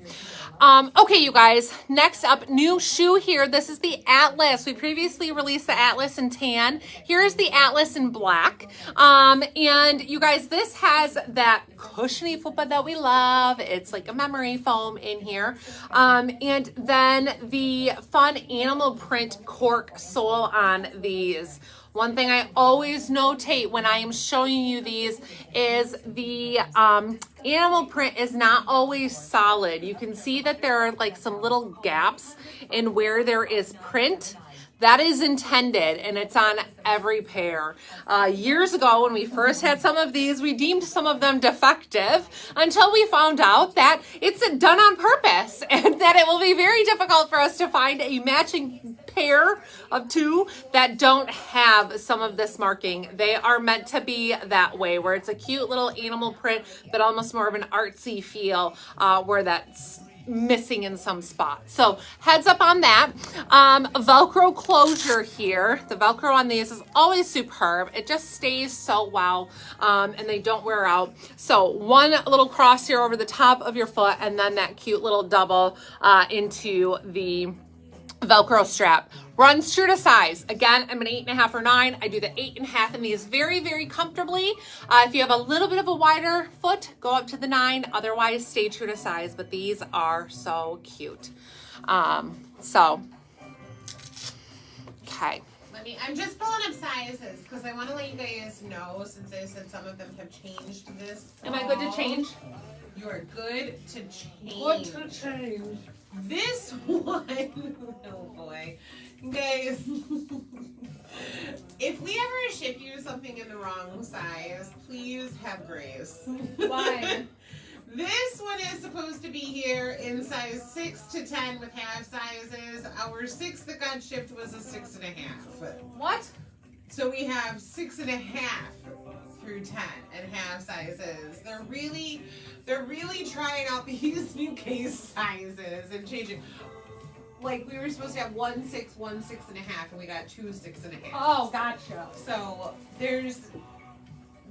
Okay, you guys, next up, new shoe here. This is the Atlas. We previously released the Atlas in tan. Here's the Atlas in black. And you guys, this has that cushiony footbed that we love. It's like a memory foam in here. And then the fun animal print cork sole on these. One thing I always notate when I am showing you these is the animal print is not always solid. You can see that there are like some little gaps in where there is print. That is intended, and it's on every pair. Years ago, when we first had some of these, we deemed some of them defective until we found out that it's done on purpose and that it will be very difficult for us to find a matching pair of two that don't have some of this marking. They are meant to be that way, where it's a cute little animal print, but almost more of an artsy feel, where that's missing in some spots. So heads up on that. Velcro closure here. The Velcro on these is always superb. It just stays so well, and they don't wear out. So one little cross here over the top of your foot, and then that cute little double into the Velcro strap. Runs true to size. Again, I'm an 8.5 or 9. I do the 8.5 in these very, very comfortably. If you have a little bit of a wider foot, go up to the 9. Otherwise, stay true to size. But these are so cute. Okay. I'm just pulling up sizes because I want to let you guys know, since I said some of them have changed this. Am I good to change? You are good to change. Good to change. This one, oh boy. Guys, if we ever ship you something in the wrong size, please have grace. Why? This one is supposed to be here in size 6 to 10 with half sizes. Our 6 that got shipped was a 6.5. What? So we have 6.5 through 10 and half sizes. They're really trying out these new case sizes and changing. Like, we were supposed to have 1 6, 1 6.5, and we got 2 6.5. Oh, gotcha. So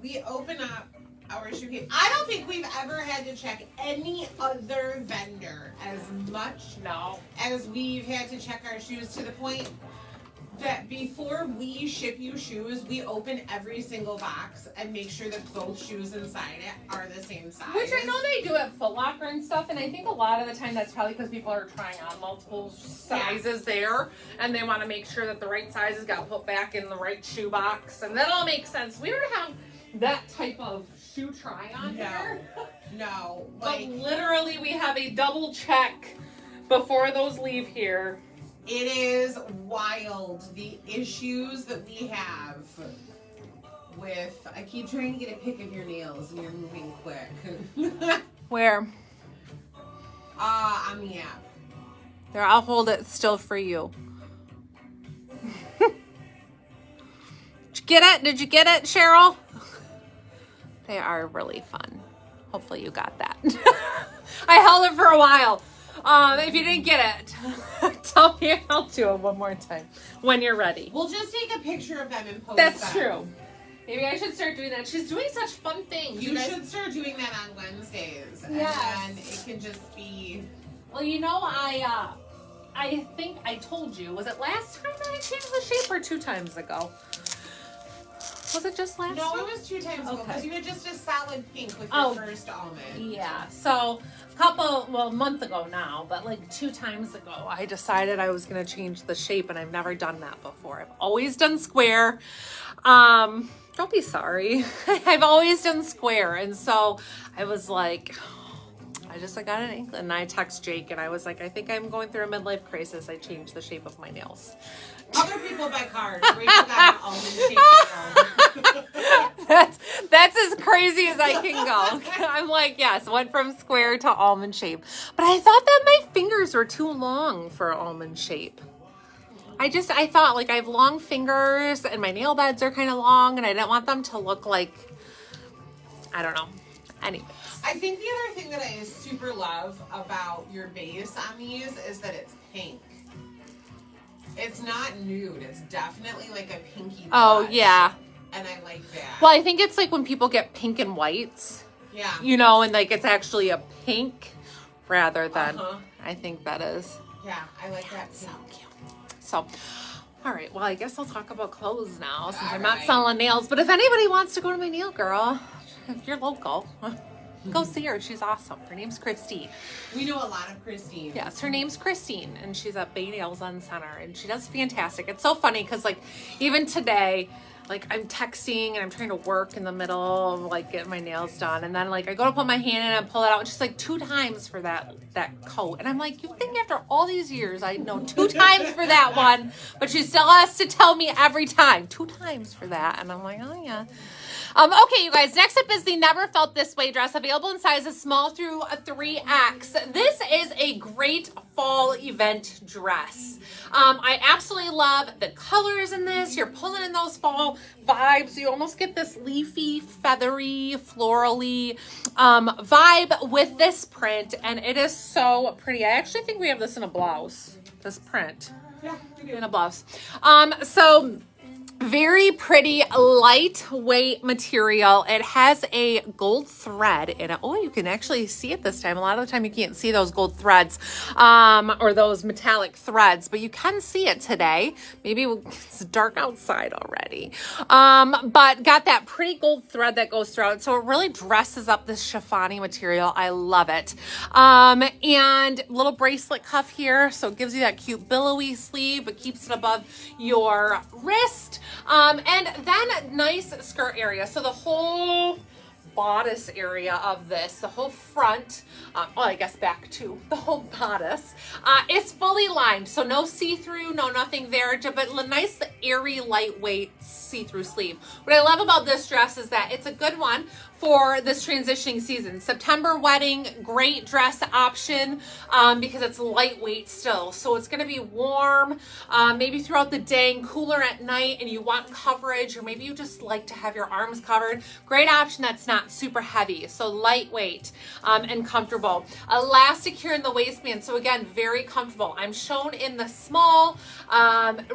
we open up our shoe case. I don't think we've ever had to check any other vendor as much No. as we've had to check our shoes, to the point that before we ship you shoes, we open every single box and make sure that both shoes inside it are the same size. Which I know they do at Foot Locker and stuff, and I think a lot of the time that's probably because people are trying on multiple sizes there, and they want to make sure that the right sizes got put back in the right shoe box, and that all makes sense. We don't have that type of shoe try on here. No. But literally we have a double check before those leave here. It is wild, the issues that we have with, I keep trying to get a pic of your nails and you're moving quick. Where? On the app. There, I'll hold it still for you. Did you get it? Did you get it, Cheryl? They are really fun. Hopefully you got that. I held it for a while. If you didn't get it, tell me, I'll do it one more time when you're ready. We'll just take a picture of them and post That's them. true. Maybe I should start doing that. She's doing such fun things. You should start doing that on Wednesdays. Yes. And then it can just be... Well, you know, I think I told you, was it last time that I changed the shape or 2 times ago? Was it just last No, time? it was 2 times ago because you had just a solid pink with Oh. your first almond. Yeah, so a month ago now, but like 2 times ago, I decided I was going to change the shape, and I've never done that before. I've always done square. Don't be sorry. I've always done square, and so I was like, I got an inkling, and I text Jake, and I was like, I think I'm going through a midlife crisis. I changed the shape of my nails. Other people buy cards. Rachel got an almond shape. That's as crazy as I can go. I'm like, yes, went from square to almond shape. But I thought that my fingers were too long for almond shape. I thought, like, I have long fingers and my nail beds are kind of long, and I didn't want them to look like, I don't know. Anyways. I think the other thing that I super love about your base on these is that it's pink. It's not nude. It's definitely like a pinky blush. Oh, yeah. And I like that. Well, I think it's like when people get pink and whites. Yeah. You know, and like it's actually a pink rather than, I think that is. Yeah, I like that too. So cute. So, all right. Well, I guess I'll talk about clothes now since I'm All not right. selling nails. But if anybody wants to go to my nail girl, if you're local, go see her. She's awesome. Her name's Christine. We know a lot of Christine. Yes, her name's Christine, and she's at Bay Nails on Center, and she does fantastic. It's so funny because, like, even today, like, I'm texting and I'm trying to work in the middle of, like, getting my nails done, and then, like, I go to put my hand in and pull it out, and she's like, 2 times for that coat. And I'm like, you think after all these years I know 2 times for that one, but she still has to tell me every time, 2 times for that. And I'm like, oh, yeah. Okay, you guys, next up is the Never Felt This Way dress, available in sizes small through a 3X. This is a great fall event dress. I absolutely love the colors in this. You're pulling in those fall vibes. You almost get this leafy, feathery, florally vibe with this print, and it is so pretty. I actually think we have this in a blouse, this print. Yeah, we do. In a blouse. So very pretty, lightweight material. It has a gold thread in it. Oh, you can actually see it this time. A lot of the time you can't see those gold threads or those metallic threads, but you can see it today. Maybe it's dark outside already. But got that pretty gold thread that goes throughout. So it really dresses up this chiffon-y material. I love it. And little bracelet cuff here. So it gives you that cute billowy sleeve, but keeps it above your wrist. And then nice skirt area. So the whole bodice area of this, the whole front, well, I guess back to the whole bodice, is fully lined. So no see-through, no nothing there, but a nice, airy, lightweight see-through sleeve. What I love about this dress is that it's a good one for this transitioning season. September wedding, great dress option because it's lightweight still. So it's gonna be warm, maybe throughout the day and cooler at night, and you want coverage, or maybe you just like to have your arms covered. Great option that's not super heavy. So lightweight and comfortable. Elastic here in the waistband. So again, very comfortable. I'm shown in the small,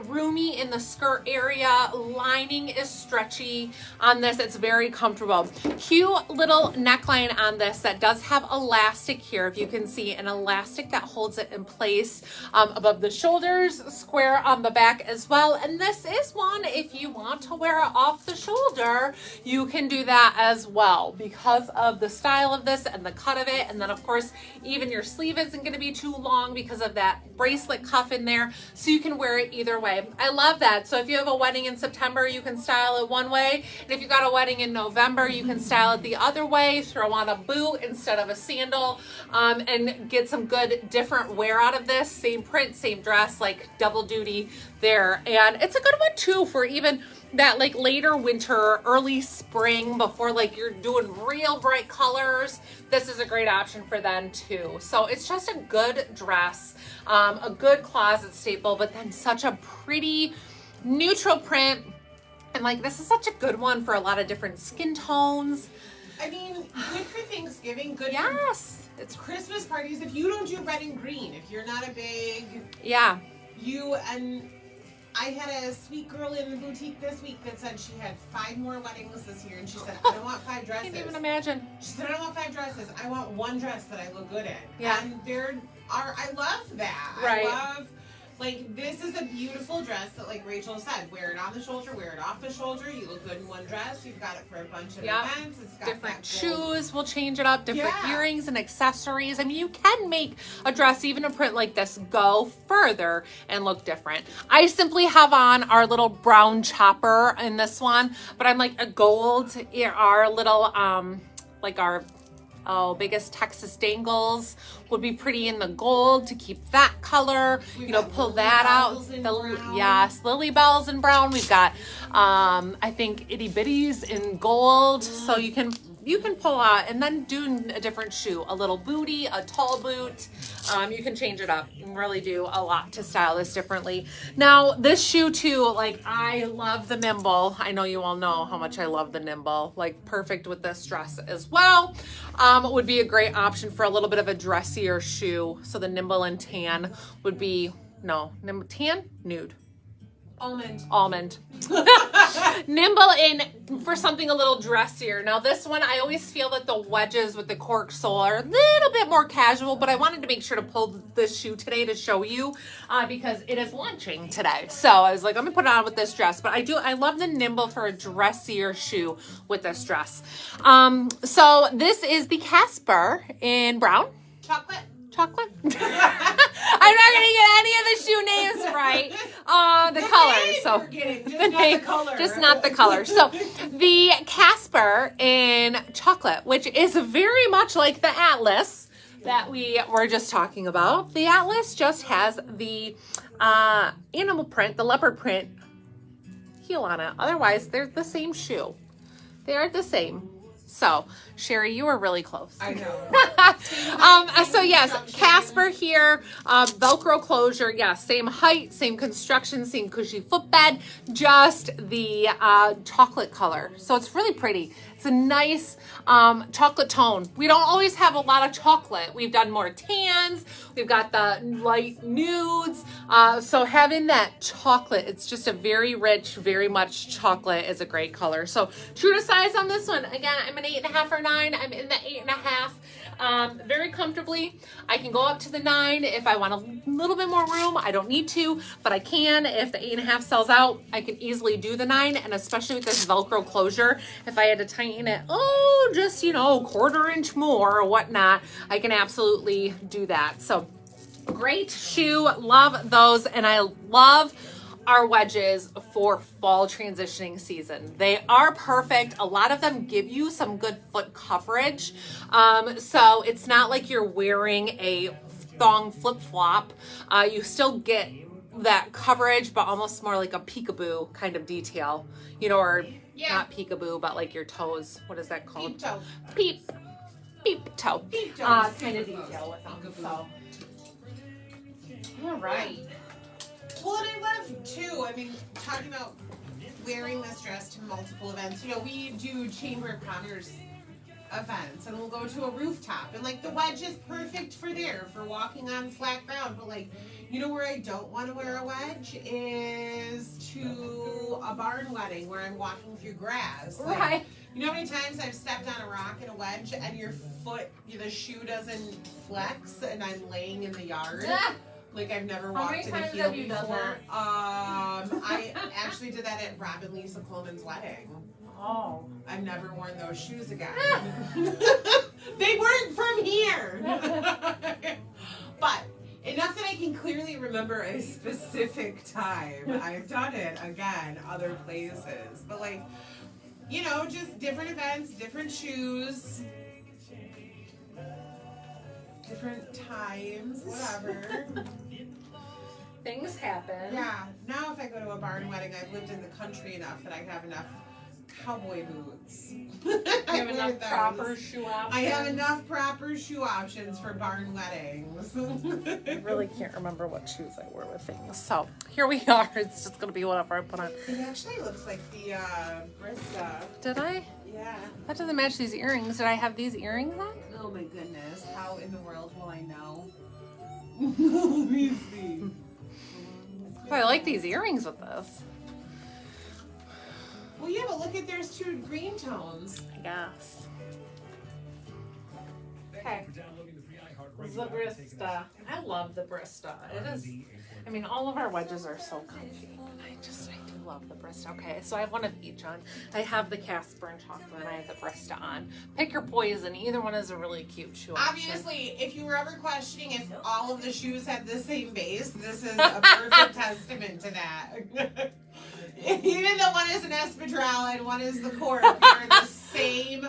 roomy in the skirt area. Lining is stretchy on this. It's very comfortable. Cute cute little neckline on this that does have elastic here. If you can see an elastic that holds it in place above the shoulders, square on the back as well. And this is one, if you want to wear it off the shoulder, you can do that as well because of the style of this and the cut of it. And then of course, even your sleeve isn't going to be too long because of that bracelet cuff in there. So you can wear it either way. I love that. So if you have a wedding in September, you can style it one way. And if you got a wedding in November, you can style it the other way, throw on a boot instead of a sandal, and get some good different wear out of this. Same print, same dress, like double duty there. And it's a good one too for even that like later winter, early spring, before like you're doing real bright colors. This is a great option for then too. So it's just a good dress, a good closet staple, but then such a pretty neutral print. And like, this is such a good one for a lot of different skin tones. I mean, good for Thanksgiving, good Yes. for it's Christmas parties. If you don't do red and green, if you're not a big, Yeah. and I had a sweet girl in the boutique this week that said she had 5 more weddings this year, and she said, I don't want 5 dresses. Can't even imagine. She said, I don't want 5 dresses. I want one dress that I look good in. Yeah. And I love that. Right. I love, like, this is a beautiful dress that, like Rachel said, wear it on the shoulder, wear it off the shoulder. You look good in one dress. You've got it for a bunch of events. It's got Different that gold. shoes will change it up, different Yeah. earrings and accessories. I mean, you can make a dress, even a print like this, go further and look different. I simply have on our little brown chopper in this one, but I'm like a gold, our little, like our biggest Texas dangles would be pretty in the gold to keep that color. We've you know, got pull Lily that out. Bells in brown. Yes, Lily Bells in brown. We've got, I think, itty bitties in gold. So you can pull out and then do a different shoe, a little booty, a tall boot. You can change it up and really do a lot to style this differently. Now, this shoe too, like I love the nimble. I know you all know how much I love the nimble, like perfect with this dress as well. Would be a great option for a little bit of a dressier shoe. So the nimble and tan would be, tan, nude. Almond. Nimble in for something a little dressier. Now this one, I always feel that the wedges with the cork sole are a little bit more casual, but I wanted to make sure to pull this shoe today to show you because it is launching today. So I was like, I'm gonna put it on with this dress, but I love the nimble for a dressier shoe with this dress. So this is the Casper in brown. Chocolate. I'm not gonna get any of the shoe names right. The colors. So just not the color. So the Casper in chocolate, which is very much like the Atlas that we were just talking about. The Atlas just has the animal print, the leopard print heel on it. Otherwise, they're the same shoe. They are the same. So, Sherry, you were really close. I know. So yes, Casper here, Velcro closure. Yes, same height, same construction, same cushy footbed, just the chocolate color. So it's really pretty. It's a nice chocolate tone. We don't always have a lot of chocolate. We've done more tans. We've got the light nudes. So having that chocolate, it's just a very rich, very much chocolate is a great color. So true to size on this one. Again, I'm an 8.5 or 9. I'm in the 8.5 very comfortably. I can go up to the 9 if I want a little bit more room. I don't need to, but I can. If the 8.5 sells out, I can easily do the 9. And especially with this Velcro closure, if I had to tighten it, just, quarter inch more or whatnot, I can absolutely do that. So great shoe. Love those. And I love our wedges for fall transitioning season. They are perfect. A lot of them give you some good foot coverage. So it's not like you're wearing a thong flip-flop. You still get that coverage, but almost more like a peekaboo kind of detail, or not peekaboo, but like your toes. What is that called? Peep toe. Peep toe. Peep toe. Kind of detail with them. So. All right. Well, and I love too, talking about wearing this dress to multiple events. We do Chamber of Commerce events and we'll go to a rooftop and the wedge is perfect for walking on flat ground. But where I don't want to wear a wedge is to a barn wedding where I'm walking through grass. Right. You know how many times I've stepped on a rock in a wedge and your foot, the shoe doesn't flex and I'm laying in the yard? Like I've never walked in a heel before. I actually did that at Robin Lisa Coleman's wedding. Oh. I've never worn those shoes again. They weren't from here. But enough that I can clearly remember a specific time. I've done it again, other places. But like, you know, just different events, different shoes, different times, whatever. Things happen. Yeah. Now if I go to a barn wedding, I've lived in the country enough that I have enough cowboy boots. You have enough proper shoe options. I have enough proper shoe options for barn weddings. I really can't remember what shoes I wore with things. So here we are. It's just gonna be whatever I put on. It actually looks like the Brista. Did I? Yeah. That doesn't match these earrings. Did I have these earrings on? Oh my goodness. How in the world will I know? Let me see. I like these earrings with this. Well, yeah, but look at there's two green tones. Yes. Okay. The Brista. I love the Brista. It is. I mean, all of our wedges are so comfy. I do love the Brista. Okay, so I have one of each on. I have the Casper and chocolate, and I have the Brista on. Pick your poison. Either one is a really cute shoe option. Obviously, if you were ever questioning if all of the shoes had the same base, this is a perfect testament to that. Even though one is an espadrille and one is the cork, they're the same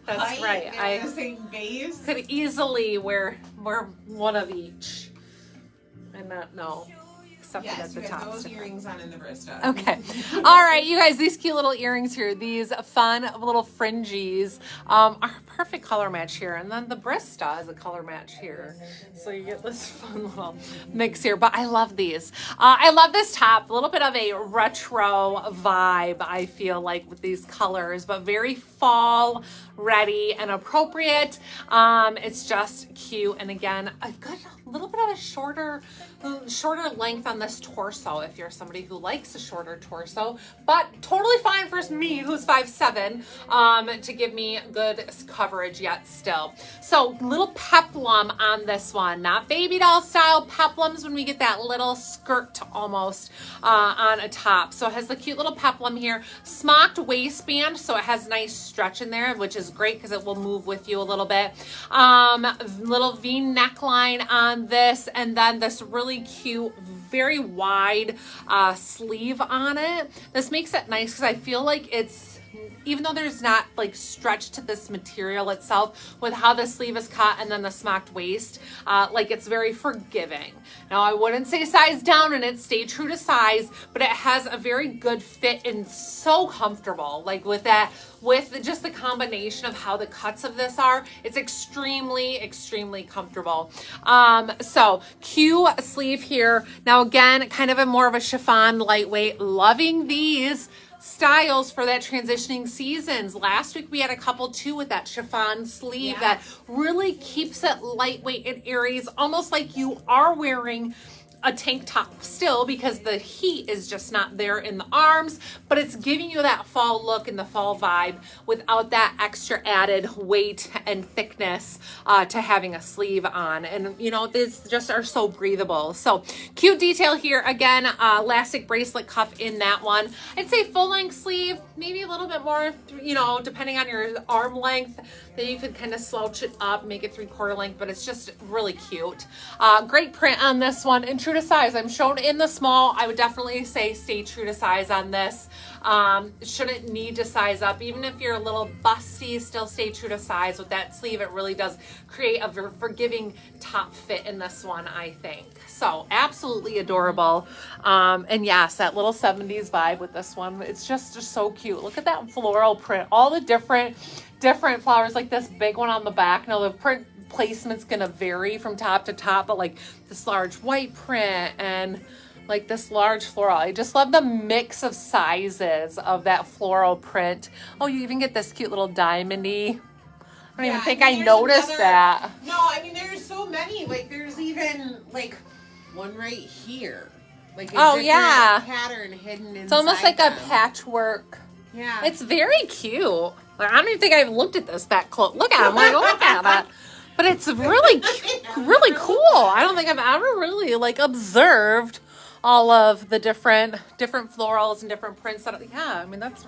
That's height, right. they're the same base. Could easily wear one of each. And not no. Except for Yes, the you top. have those earrings on in the Brista. Okay. All right, you guys, these cute little earrings here, these fun little fringies are a perfect color match here. And then the Brista is a color match here. So you get this fun little mix here. But I love these. I love this top. A little bit of a retro vibe, I feel like, with these colors, but very fall ready and appropriate. It's just cute. And again, a good little bit of a shorter length on this torso if you're somebody who likes a shorter torso, but totally fine for me who's 5'7", to give me good coverage yet still. So little peplum on this one, not baby doll style peplums when we get that little skirt almost on a top. So it has the cute little peplum here, smocked waistband, so it has nice stretch in there, which is great because it will move with you a little bit. Little V neckline on this, and then this really cute, very wide sleeve on it. This makes it nice because I feel like it's, even though there's not like stretch to this material itself, with how the sleeve is cut and then the smocked waist, like it's very forgiving. Now I wouldn't say size down in it, stay true to size, but it has a very good fit and so comfortable. Like with that, with just the combination of how the cuts of this are, it's extremely, extremely comfortable. So Q sleeve here. Now again, kind of a more of a chiffon, lightweight, loving these styles for that transitioning seasons. Last week we had a couple too with that chiffon sleeve that really keeps it lightweight and airy. It's almost like you are wearing a tank top still because the heat is just not there in the arms, but it's giving you that fall look and the fall vibe without that extra added weight and thickness to having a sleeve on. And you know, these just are so breathable. So cute detail here. Again, elastic bracelet cuff in that one. I'd say full length sleeve, maybe a little bit more, you know, depending on your arm length, that you could kind of slouch it up, make it 3/4 length, but it's just really cute. Great print on this one and true to size. I'm shown in the small. I would definitely say stay true to size on this. Shouldn't need to size up. Even if you're a little busty, still stay true to size. With that sleeve, it really does create a forgiving top fit in this one, I think. So absolutely adorable. And yes, that little 70s vibe with this one. It's just so cute. Look at that floral print. All the different flowers, like this big one on the back. Now the print placement's gonna vary from top to top, but like this large white print and like this large floral. I just love the mix of sizes of that floral print. Oh, you even get this cute little diamondy. I don't even think I noticed that. No, I mean, there's so many. Like, there's even like one right here. Like a different pattern hidden inside. It's almost like them. a patchwork Yeah. It's very cute. Like, I don't even think I've looked at this that close. Look at it. I'm like, look at it. But it's really, really cool. I don't think I've ever really like observed all of the different florals and different prints. I mean, that's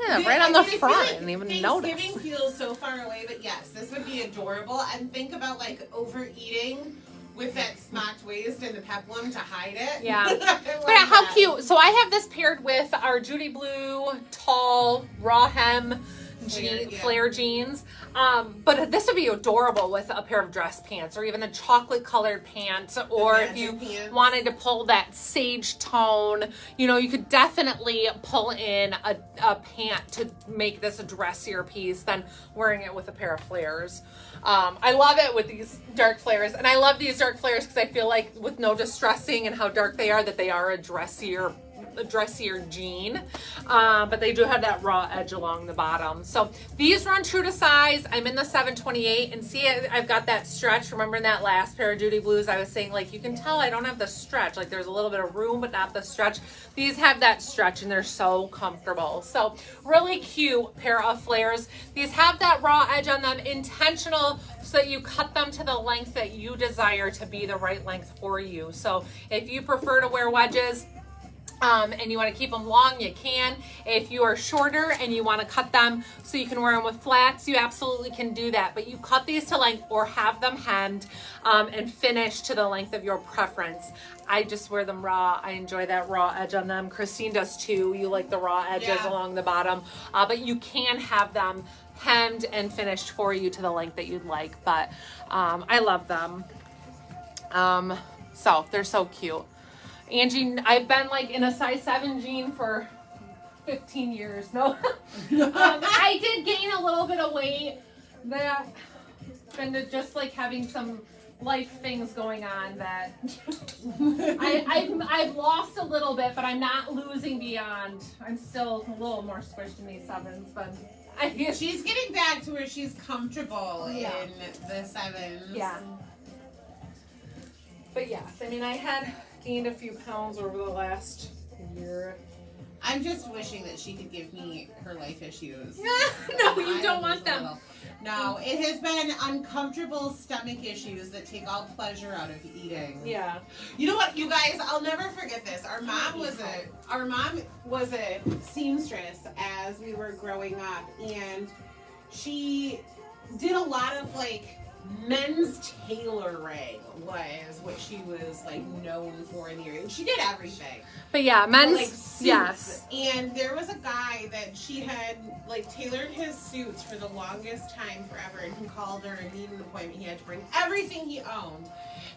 right on the front. I didn't even notice. Thanksgiving feels so far away, but yes, this would be adorable. And think about like overeating with that smocked waist and the peplum to hide it. Yeah. But how cute. So I have this paired with our Judy Blue tall raw hem flare jeans. But this would be adorable with a pair of dress pants or even a chocolate colored pant, or if you wanted to pull that sage tone, you could definitely pull in a pant to make this a dressier piece than wearing it with a pair of flares. I love it with these dark flares, and I love these dark flares because I feel like with no distressing and how dark they are, that they are a dressier jean, but they do have that raw edge along the bottom. So these run true to size. I'm in the 728, and see, I've got that stretch. Remember in that last pair of Judy Blues, I was saying, like, you can tell I don't have the stretch. Like, there's a little bit of room, but not the stretch. These have that stretch, and they're so comfortable. So really cute pair of flares. These have that raw edge on them, intentional, so that you cut them to the length that you desire to be the right length for you. So if you prefer to wear wedges, and you want to keep them long, you can. If you are shorter and you want to cut them so you can wear them with flats, you absolutely can do that. But you cut these to length or have them hemmed and finished to the length of your preference. I just wear them raw. I enjoy that raw edge on them. Christine does too. You like the raw edges along the bottom. But you can have them hemmed and finished for you to the length that you'd like. But I love them. So they're so cute. Angie, I've been like in a size 7 jean for 15 years. No, I did gain a little bit of weight. That been just like having some life things going on that I've lost a little bit, but I'm not losing beyond. I'm still a little more squished in these 7s, but she's getting back to where she's comfortable in the 7s. Yeah. But yes, I mean, I had gained a few pounds over the last year. I'm just wishing that she could give me her life issues. No, you don't want them. No, it has been uncomfortable stomach issues that take all pleasure out of eating. Yeah. You know what, you guys? I'll never forget this. Our mom was a seamstress as we were growing up, and she did a lot of like men's tailoring was what she was like known for in the area. She did everything. But yeah, men's like suits. Yes. And there was a guy that she had like tailored his suits for the longest time forever, and he called her and needed an appointment. He had to bring everything he owned.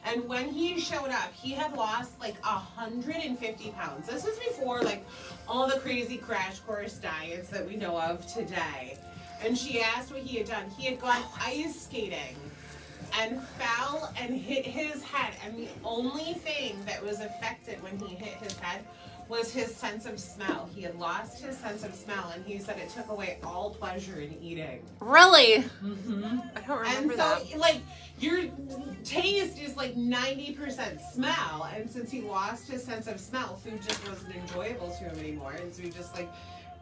And when he showed up, he had lost like 150 pounds. This was before like all the crazy crash course diets that we know of today. And she asked what he had done. He had gone ice skating and fell and hit his head. And the only thing that was affected when he hit his head was his sense of smell. He had lost his sense of smell, and he said it took away all pleasure in eating. Really? Mm-hmm. I don't remember that. And so, like, your taste is like 90% smell. And since he lost his sense of smell, food just wasn't enjoyable to him anymore. And so he just like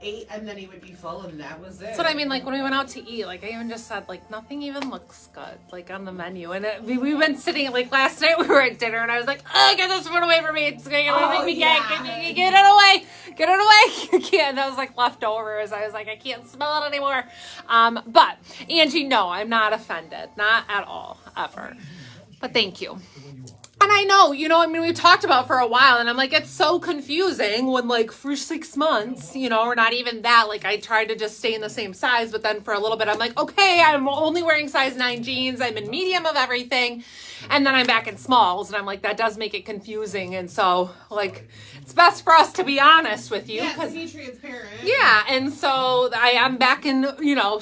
ate, and then he would be full, and that was it. That's what I mean. Like when we went out to eat, like I even just said, like nothing even looks good, like on the menu. And we've been sitting, like last night we were at dinner, and I was like, "Oh, get this food away from me! It's gonna make me gag. Get it away! Get it away! You can't." That was like leftovers. I was like, I can't smell it anymore. But Angie, no, I'm not offended, not at all, ever. But thank you. And I know, I mean, we talked about for a while, and I'm like, it's so confusing when, like, for 6 months, or not even that, like, I tried to just stay in the same size, but then for a little bit, I'm like, okay, I'm only wearing size 9 jeans, I'm in medium of everything, and then I'm back in smalls, and I'm like, that does make it confusing, and so, like, it's best for us to be honest with you. Yeah, to be transparent. Yeah, and so I am back in,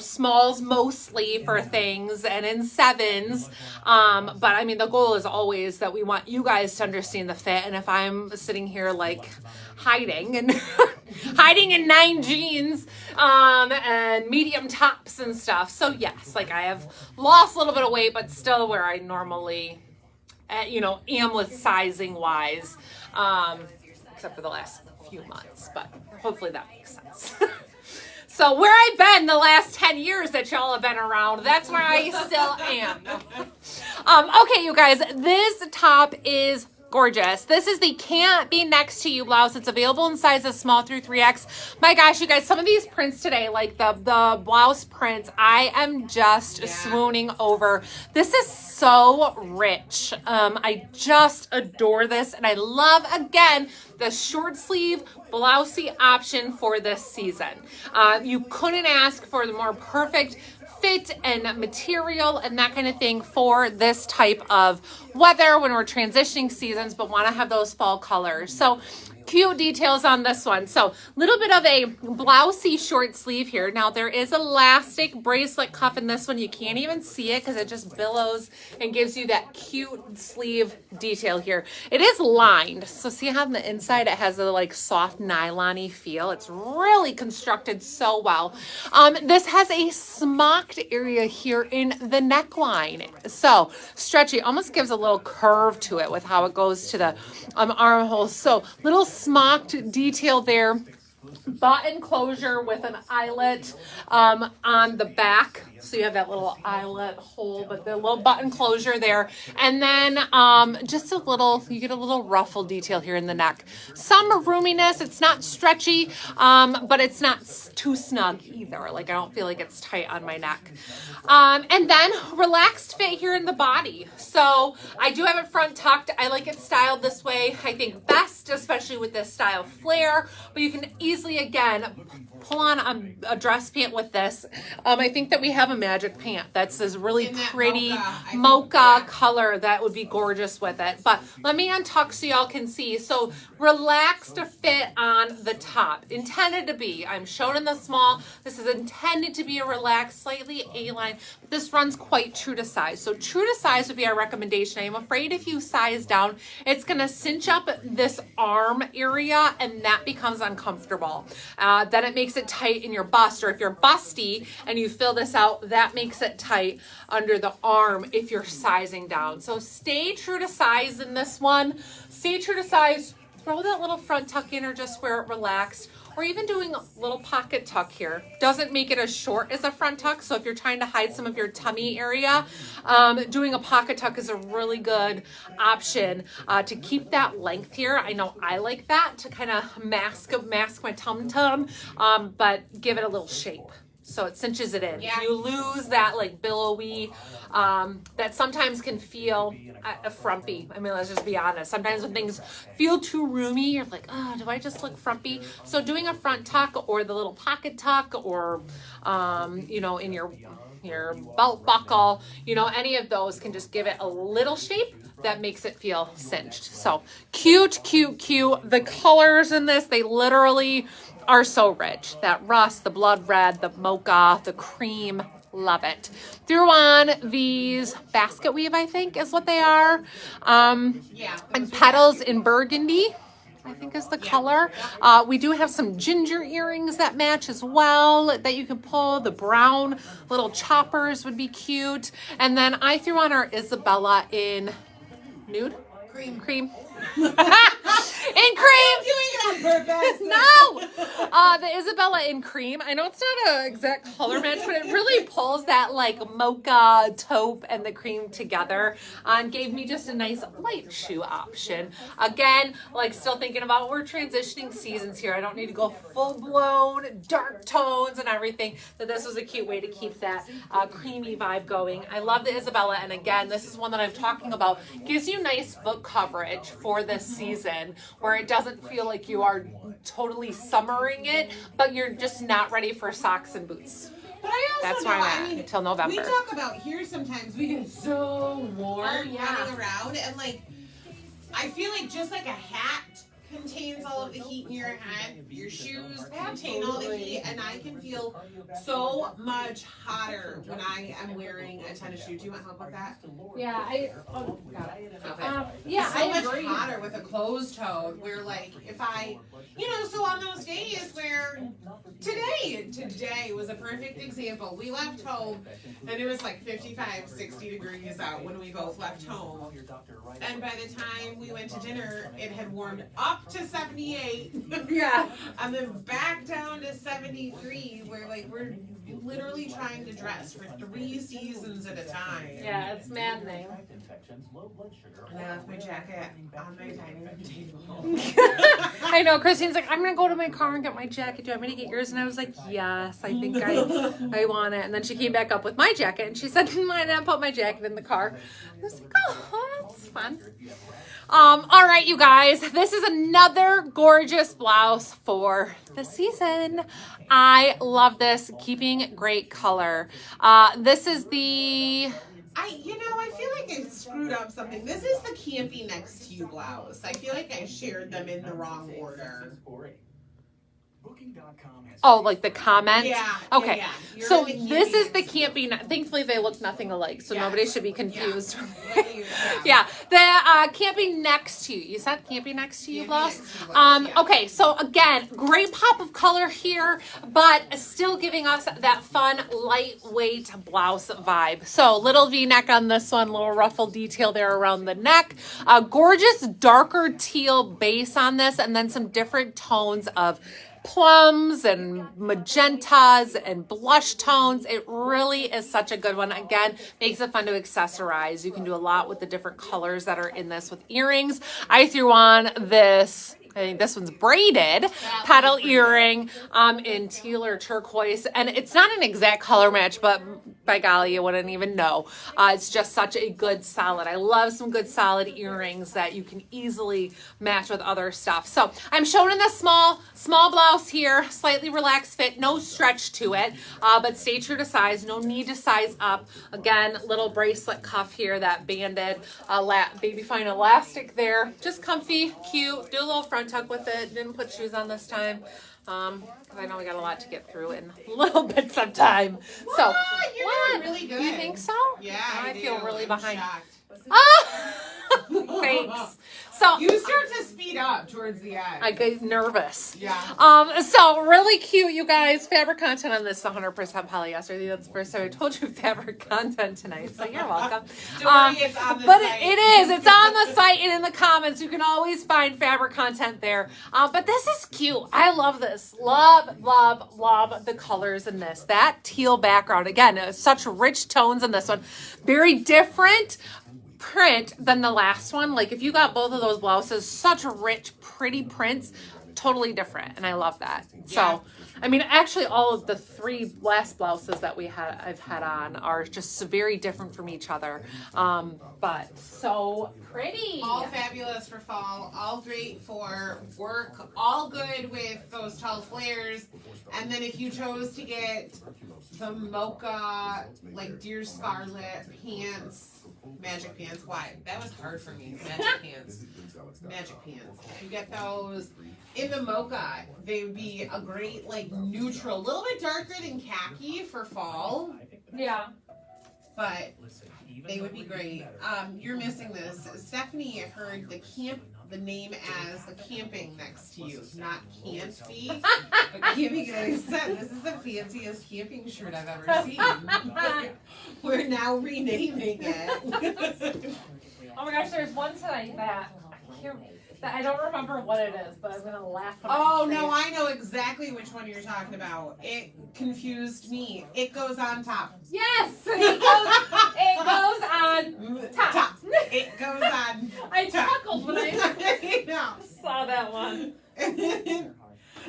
smalls mostly for things, and in 7s, but I mean, the goal is always that we want you guys to understand the fit. And if I'm sitting here like hiding and hiding in 9 jeans and medium tops and stuff, so yes, like I have lost a little bit of weight, but still where I normally am with sizing wise. except for the last few months, but hopefully that makes sense. So where I've been the last 10 years that y'all have been around, that's where I still am. Okay, you guys, this top is gorgeous. This is the Can't Be Next to You blouse. It's available in sizes small through 3X. My gosh, you guys, some of these prints today, like the blouse prints, I am just swooning over. This is so rich. I just adore this, and I love, again, the short sleeve blousey option for this season. You couldn't ask for the more perfect fit and material and that kind of thing for this type of weather when we're transitioning seasons but want to have those fall colors. So cute details on this one. So little bit of a blousey short sleeve here. Now there is elastic bracelet cuff in this one. You can't even see it because it just billows and gives you that cute sleeve detail here. It is lined. So see how on the inside it has a like soft nylon-y feel. It's really constructed so well. This has a smocked area here in the neckline. So stretchy, almost gives a little curve to it with how it goes to the armholes. So little smocked detail there, button closure with an eyelet on the back, so you have that little eyelet hole, but the little button closure there, and then just a little, you get a little ruffle detail here in the neck. Some roominess. It's not stretchy, but it's not too snug either. Like I don't feel like it's tight on my neck. And then relaxed fit here in the body. So I do have it front tucked. I like it styled this way. I think best, especially with this style flare, but you can easily, again, pull on a dress pant with this. I think that we have a magic pant that's this really pretty mocha color that would be gorgeous with it. But let me untuck so y'all can see. So relaxed fit on the top. Intended to be. I'm shown in the small. This is intended to be a relaxed, slightly A-line. But this runs quite true to size. So true to size would be our recommendation. I am afraid if you size down, it's going to cinch up this arm area and that becomes uncomfortable. Then it makes it tight in your bust, or if you're busty and you fill this out, that makes it tight under the arm if you're sizing down. So stay true to size in this one. Stay true to size. Throw that little front tuck in or just wear it relaxed, or even doing a little pocket tuck here. Doesn't make it as short as a front tuck, so if you're trying to hide some of your tummy area, doing a pocket tuck is a really good option to keep that length here. I know I like that to kind of mask my tum-tum, but give it a little shape. So it cinches it in. Yeah. You lose that like billowy, that sometimes can feel frumpy. I mean, let's just be honest. Sometimes when things feel too roomy, you're like, oh, do I just look frumpy? So doing a front tuck or the little pocket tuck, or, you know, in your belt buckle, you know, any of those can just give it a little shape that makes it feel cinched. So cute, cute, cute. The colors in this, they literally are so rich. That rust, the blood red, the mocha, the cream, love it. Threw on these basket weave, I think is what they are. And petals in burgundy, I think is the color. We do have some ginger earrings that match as well that you can pull. The brown little choppers would be cute. And then I threw on our Isabella in nude? Cream. In cream. Doing it on purpose. No. The Isabella in cream. I know it's not an exact color match, but it really pulls that like mocha taupe and the cream together and gave me just a nice light shoe option. Again, like still thinking about we're transitioning seasons here. I don't need to go full blown dark tones and everything. But this was a cute way to keep that creamy vibe going. I love the Isabella, and again, this is one that I'm talking about. Gives you nice foot coverage for this season where it doesn't feel like you are totally summering it, but you're just not ready for socks and boots. But I also That's know, why I'm at until November. We talk about here sometimes we get so warm running around, and like I feel like just like a hat contains all of the heat in your head, your shoes contain all the heat, and I can feel so much hotter when I am wearing a tennis shoe. Do you want help with that? Yeah, I agree. Much hotter with a closed toe. Where like if I, so on those days where today was a perfect example. We left home and it was like 55, 60 degrees out when we both left home. And by the time we went to dinner, it had warmed up up to 78. Yeah. And then back down to 73, where like we're literally trying to dress for 3 seasons at a time. Yeah, it's maddening. And I left my jacket on my dining room table. I know, Christine's like, I'm gonna go to my car and get my jacket. Do you want me to get yours? And I was like, yes, I think I want it. And then she came back up with my jacket and she said, I didn't put my jacket in the car. I was like, oh, that's fun. All right, you guys, this is another gorgeous blouse for the season. I love this, keeping great color. This is the... I feel like I screwed up something. This is the Campy Next to You blouse. I feel like I shared them in the wrong order. Oh, like the comment? Yeah. Okay. Yeah. So this is the Campy. Thankfully, they look nothing alike, so nobody should be confused. Yeah. The Campy Next to You. You said Campy Next to You blouse? Okay, so again, great pop of color here, but still giving us that fun, lightweight blouse vibe. So little V-neck on this one, little ruffle detail there around the neck. Gorgeous darker teal base on this, and then some different tones of plums and magentas and blush tones. It really is such a good one. Again, makes it fun to accessorize. You can do a lot with the different colors that are in this with earrings. I threw on this, I think this one's braided petal earring in teal or turquoise, and it's not an exact color match, but by golly, you wouldn't even know. It's just such a good solid. I love some good solid earrings that you can easily match with other stuff. So I'm showing this small blouse here, slightly relaxed fit, no stretch to it, but stay true to size. No need to size up. Again, little bracelet cuff here, that banded baby fine elastic there. Just comfy, cute. Do a little front tuck with it. Didn't put shoes on this time. I know we got a lot to get through in little bits of time. So, you're doing really good. You think so? Yeah, I feel really I'm behind. shocked. Thanks. So you start to speed up towards the end. I get nervous. Yeah. So really cute, you guys. Fabric content on this is 100% polyester. I think that's the first time I told you fabric content tonight. So you're welcome. Don't worry, it's on the but site. it is. It's on the site and in the comments. You can always find fabric content there. But this is cute. I love this. Love, love, love the colors in this. That teal background. Again, such rich tones in this one. Very different print than the last one. Like if you got both of those blouses, such rich, pretty prints, totally different, and I love that. Yeah. So, I mean, actually, all of the 3 last blouses that I've had on are just very different from each other, but so pretty. All fabulous for fall, all great for work, all good with those tall flares. And then if you chose to get the mocha, like deer scarlet pants, magic pants, why? That was hard for me. Magic pants. Magic pants. If you get those in the mocha, they would be a great, like, neutral, a little bit darker than khaki for fall. Yeah. But they would be great. You're missing this. Stephanie heard the name as the Camping Next to You, not Can't Be. But camping, like I said, this is the fanciest camping shirt I've ever seen. We're now renaming it. Oh my gosh, there's one tonight that I don't remember what it is, but I'm gonna laugh. Oh no, I know exactly which one you're talking about. It confused me. It goes on top. Yes, it goes on top. It goes on. I chuckled when I No. saw that one.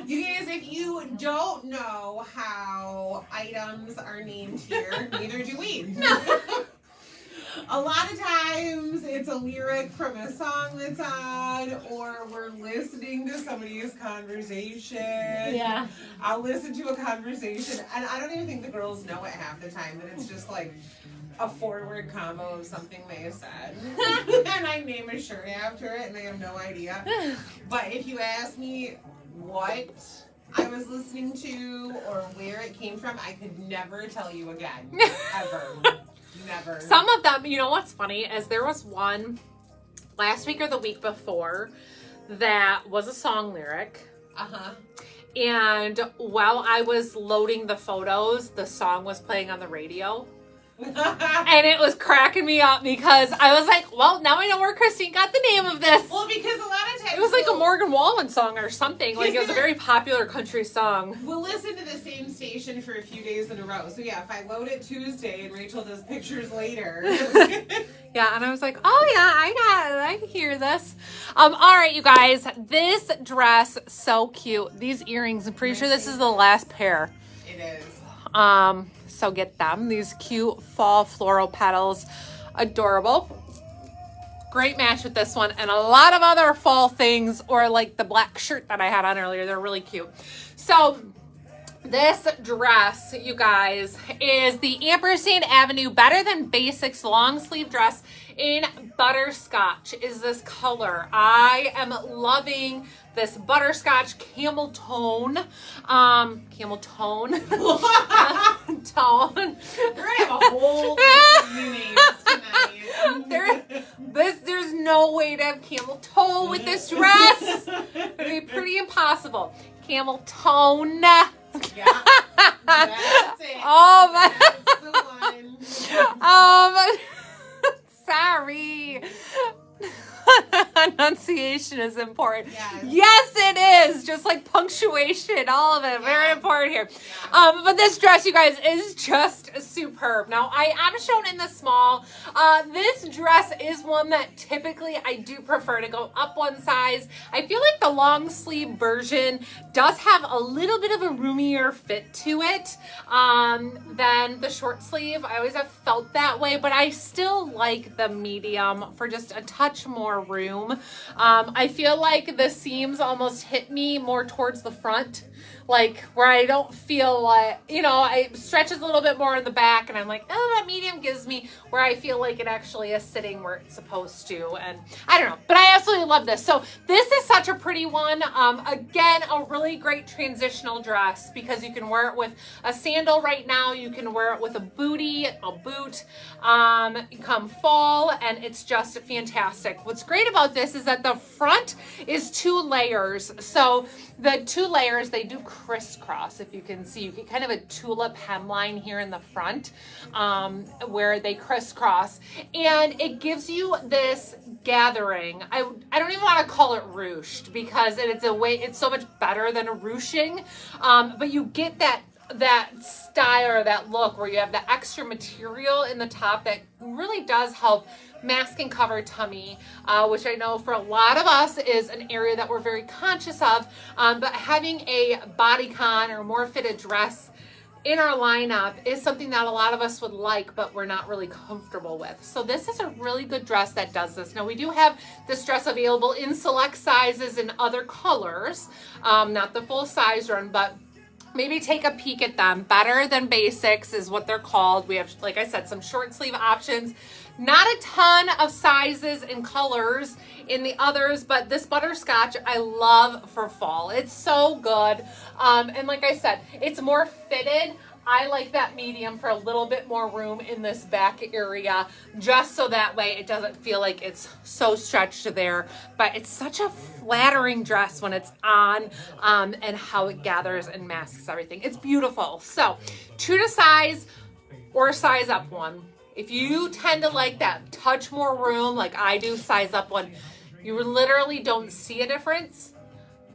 You guys, if you don't know how items are named here, neither do we. A lot of times it's a lyric from a song that's on, or we're listening to somebody's conversation. Yeah. I'll listen to a conversation, and I don't even think the girls know it half the time, that it's just like a forward combo of something they said. And I name a shirt after it, and they have no idea. But if you ask me what I was listening to or where it came from, I could never tell you again. Ever. Never. Some of them, you know what's funny is there was one last week or the week before that was a song lyric. Uh-huh. And while I was loading the photos, the song was playing on the radio. And it was cracking me up because I was like, well, now I know where Christine got the name of this. Well, because a lot of times It was like a Morgan Wallen song or something. Like, it was a very popular country song. we'll listen to the same station for a few days in a row. So yeah, if I load it Tuesday and Rachel does pictures later. Yeah, and I was like, oh yeah, I hear this. All right, you guys, this dress, so cute. These earrings, I'm pretty sure this is the last pair. It is. So get them. These cute fall floral petals, adorable. Great match with this one and a lot of other fall things, or like the black shirt that I had on earlier. They're really cute. So this dress, you guys, is the Ampersand Avenue Better Than Basics long sleeve dress in butterscotch is this color. I am loving this butterscotch camel tone. Camel tone. Tone. We're gonna have a whole bunch of new names tonight. There's no way to have camel toe with this dress. It'd be pretty impossible. Camel tone. Yeah, that's it. Oh my. That's the one. Sorry. Enunciation is important. Yes. Yes, it is. Just like punctuation, all of it. Very important here. But this dress, you guys, is just superb. Now, I am shown in the small. This dress is one that typically I do prefer to go up one size. I feel like the long sleeve version does have a little bit of a roomier fit to it than the short sleeve. I always have felt that way, but I still like the medium for just a touch more room. I feel like the seams almost hit me more towards the front, like where I don't feel like, you know, it stretches a little bit more in the back and I'm like, oh, that medium gives me where I feel like it actually is sitting where it's supposed to. And I don't know, but I absolutely love this. So this is such a pretty one. Again, a really great transitional dress because you can wear it with a sandal right now. You can wear it with a bootie, a boot, come fall, and it's just fantastic. What's great about this is that the front is 2 layers. So the 2 layers, they do crisscross. If you can see, you get kind of a tulip hemline here in the front where they crisscross, and it gives you this gathering. I don't even want to call it ruched because it's so much better than a ruching, but you get that style or that look where you have the extra material in the top that really does help mask and cover tummy, which I know for a lot of us is an area that we're very conscious of, but having a bodycon or more fitted dress in our lineup is something that a lot of us would like, but we're not really comfortable with. So this is a really good dress that does this. Now we do have this dress available in select sizes and other colors, not the full size run, but maybe take a peek at them. Better Than Basics is what they're called. We have, like I said, some short sleeve options. Not a ton of sizes and colors in the others, but this butterscotch I love for fall. It's so good. And like I said, it's more fitted. I like that medium for a little bit more room in this back area, just so that way it doesn't feel like it's so stretched there. But it's such a flattering dress when it's on, and how it gathers and masks everything. It's beautiful. So true to size or size up one. If you tend to like that touch more room like I do, size up one. You literally don't see a difference.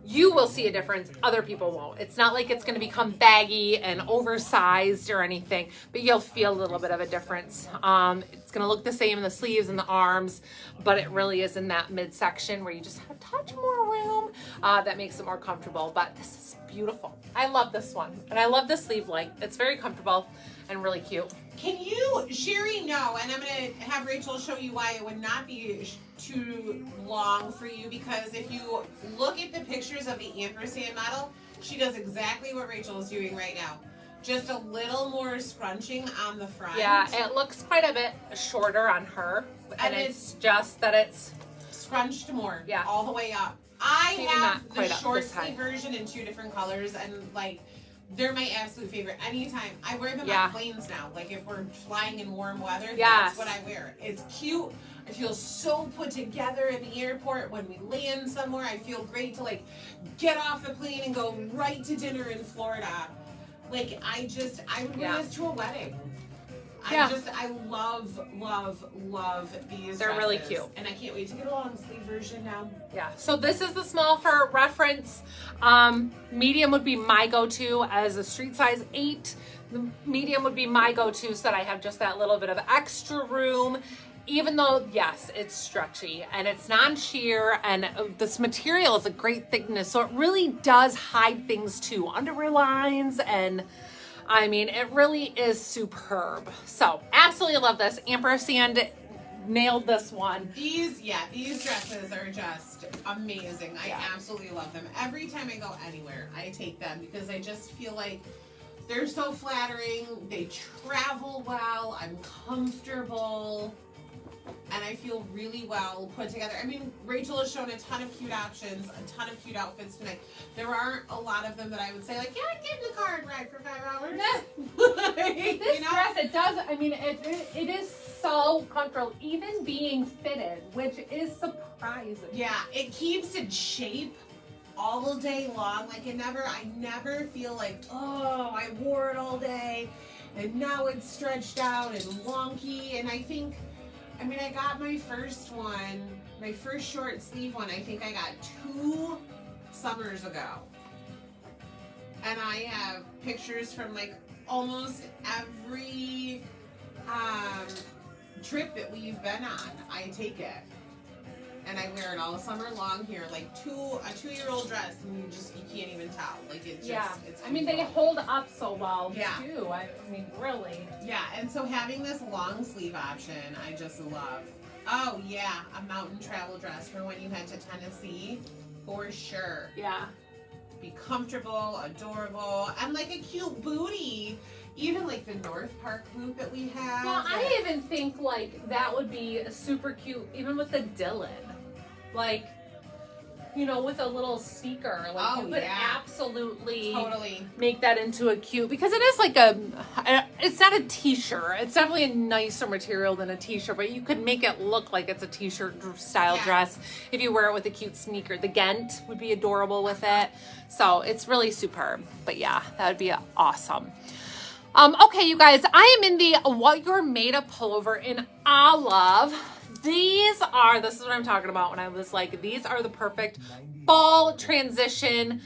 You will see a difference. Other people won't. It's not like it's going to become baggy and oversized or anything, but you'll feel a little bit of a difference. It's going to look the same in the sleeves and the arms, but it really is in that midsection where you just have a touch more room that makes it more comfortable. But this is beautiful. I love this one, and I love the sleeve length. It's very comfortable and really cute. Can you, Sherry, no, and I'm going to have Rachel show you why it would not be too long for you, because if you look at the pictures of the ampersand model, she does exactly what Rachel is doing right now. Just a little more scrunching on the front. Yeah, it looks quite a bit shorter on her, and it's just that it's scrunched more, yeah, all the way up. I maybe have the short this high sleeve version in 2 different colors, and like, they're my absolute favorite. Anytime I wear them yeah, on planes now. Like if we're flying in warm weather, yes, that's what I wear. It's cute. I feel so put together at the airport when we land somewhere. I feel great to like get off the plane and go right to dinner in Florida. Like I would wear this to a wedding. Yeah. I love, love, love these They're really dresses. cute. And I can't wait to get a long sleeve version now. Yeah, so this is the small for reference. Medium would be my go-to as a street size 8. The medium would be my go-to so that I have just that little bit of extra room. Even though, yes, it's stretchy and it's non-sheer and this material is a great thickness. So it really does hide things too. Underwear lines and I mean, it really is superb. So absolutely love this. Ampersand nailed this one. These dresses are just amazing. I Yeah. absolutely love them. Every time I go anywhere, I take them because I just feel like they're so flattering. They travel well. I'm comfortable. And I feel really well put together. I mean, Rachel has shown a ton of cute options, a ton of cute outfits tonight. There aren't a lot of them that I would say, like, yeah, I'd get in the car and ride for 5 hours. This dress, it does, I mean, it is so comfortable, even being fitted, which is surprising. Yeah, it keeps in shape all day long. Like I never feel like, oh, I wore it all day and now it's stretched out and wonky. And I mean, I got my first one, my first short sleeve one, I think I got 2 summers ago. And I have pictures from like almost every trip that we've been on. I take it. And I wear it all summer long here, like a 2-year-old dress, and you can't even tell. Like it just, it's I mean, they hold up so well Yeah. too. I mean, really. Yeah, and so having this long sleeve option, I just love. Oh yeah, a mountain travel dress for when you head to Tennessee, for sure. Yeah. Be comfortable, adorable, and like a cute booty. Even like the North Park boot that we have. Well, I even think like that would be super cute, even with the Dylan. Like, you know, with a little sneaker. Like, Oh, you could yeah. absolutely Totally. make that into a cute, because it is like it's not a t-shirt. It's definitely a nicer material than a t-shirt, but you could make it look like it's a t-shirt style Yeah. dress if you wear it with a cute sneaker. The Ghent would be adorable with it. So it's really superb. But yeah, that would be awesome. Okay, you guys, I am in the What You're Made of pullover in olive. This is what I'm talking about when I was like, these are the perfect fall transition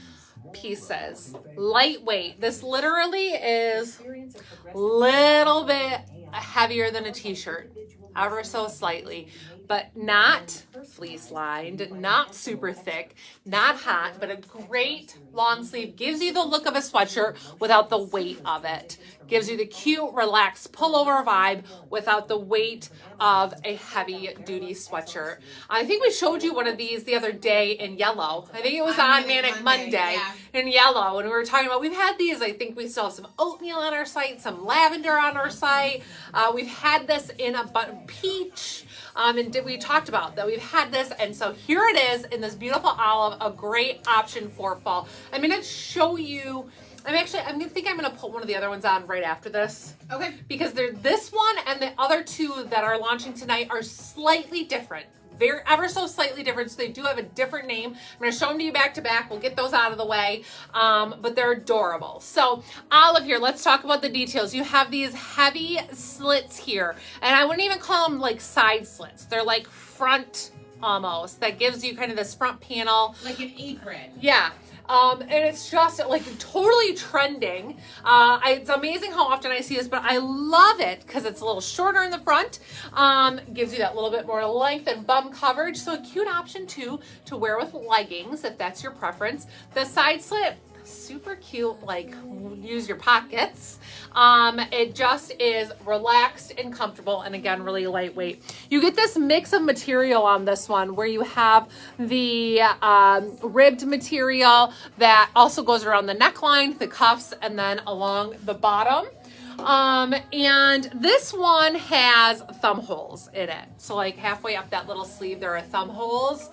pieces. Lightweight. This literally is a little bit heavier than a t-shirt, ever so slightly, but not fleece lined, not super thick, not hot, but a great long sleeve. Gives you the look of a sweatshirt without the weight of it. Gives you the cute, relaxed pullover vibe without the weight of a heavy duty sweatshirt. I think we showed you one of these the other day in yellow. I think it was on Manic Monday yeah. in yellow. And we were talking about, we've had these, I think we still have some oatmeal on our site, some lavender on our site. We've had this in a peach. And we talked about that we've had this, and so here it is in this beautiful olive, a great option for fall. I'm gonna show you. I'm gonna put one of the other ones on right after this. Okay. Because this one and the other 2 that are launching tonight are slightly different. Ever so slightly different, so they do have a different name. I'm going to show them to you back to back. We'll get those out of the way, but they're adorable. So olive here, let's talk about the details. You have these heavy slits here, and I wouldn't even call them like side slits. They're like front almost. That gives you kind of this front panel. Like an apron. Yeah. And it's just like totally trending. It's amazing how often I see this, but I love it because it's a little shorter in the front. Gives you that little bit more length and bum coverage. So a cute option too to wear with leggings if that's your preference. The side slit, super cute, like use your pockets. It just is relaxed and comfortable, and again, really lightweight. You get this mix of material on this one where you have the ribbed material that also goes around the neckline, the cuffs, and then along the bottom. And this one has thumb holes in it. So like halfway up that little sleeve, there are thumb holes.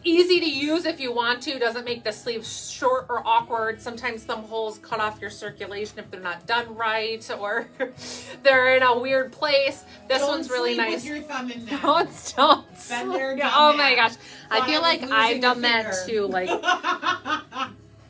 Easy to use if you want to. Doesn't make the sleeves short or awkward. Sometimes thumb holes cut off your circulation if they're not done right, or they're in a weird place. This one's really nice. With your thumb in there. Don't Been there, done oh that. my gosh. I Thought feel I like was I've losing done a that finger. too. Like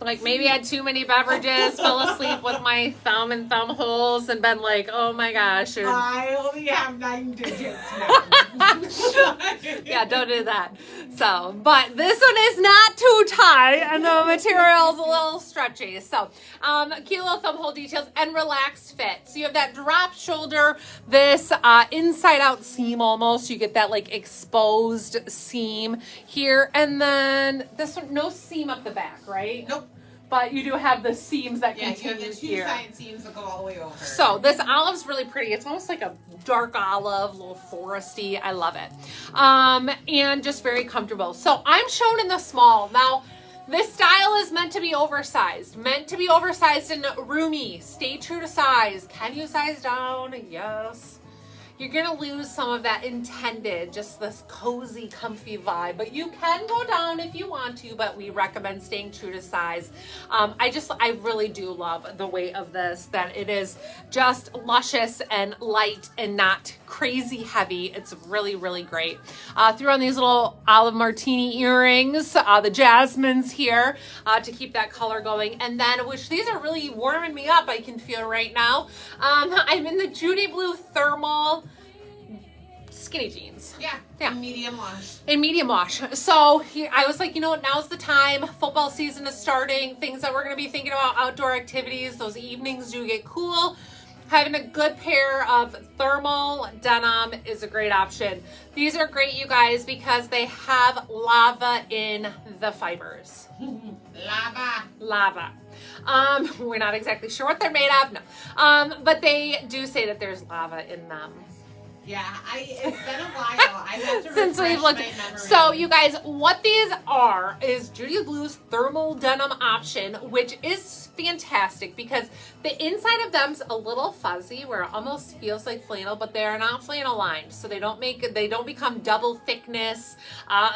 Like maybe had too many beverages, fell asleep with my thumb and thumb holes, and been like, oh my gosh. Or... I only have 9 digits now. Yeah, don't do that. So, but this one is not too tight, and the material is a little stretchy. So, cute little thumb hole details and relaxed fit. So you have that drop shoulder, this inside out seam almost. You get that like exposed seam here, and then this one, no seam up the back, right? Nope. But you do have the seams that Yeah, you continue have the 2 here. side seams that go all the way over. So this olive's really pretty. It's almost like a dark olive, a little foresty. I love it. And just very comfortable. So I'm shown in the small. Now, this style is meant to be oversized. Meant to be oversized and roomy. Stay true to size. Can you size down? Yes. You're going to lose some of that intended, just this cozy, comfy vibe. But you can go down if you want to, but we recommend staying true to size. I really do love the weight of this, that it is just luscious and light and not crazy heavy. It's really, really great. Threw on these little olive martini earrings, the jasmines here to keep that color going. And then, which these are really warming me up, I can feel right now. I'm in the Judy Blue Thermal skinny jeans. Yeah. In medium wash. In medium wash. So here, I was like, you know what, now's the time. Football season is starting. Things that we're going to be thinking about, outdoor activities. Those evenings do get cool. Having a good pair of thermal denim is a great option. These are great, you guys, because they have lava in the fibers. Lava. We're not exactly sure what they're made of, no. But they do say that there's lava in them. Yeah, it's been a while. I have to Since we've looked. So you guys, what these are is Judy Blue's thermal denim option, which is fantastic because the inside of them's a little fuzzy where it almost feels like flannel, but they are not flannel lined. So they don't become double thickness.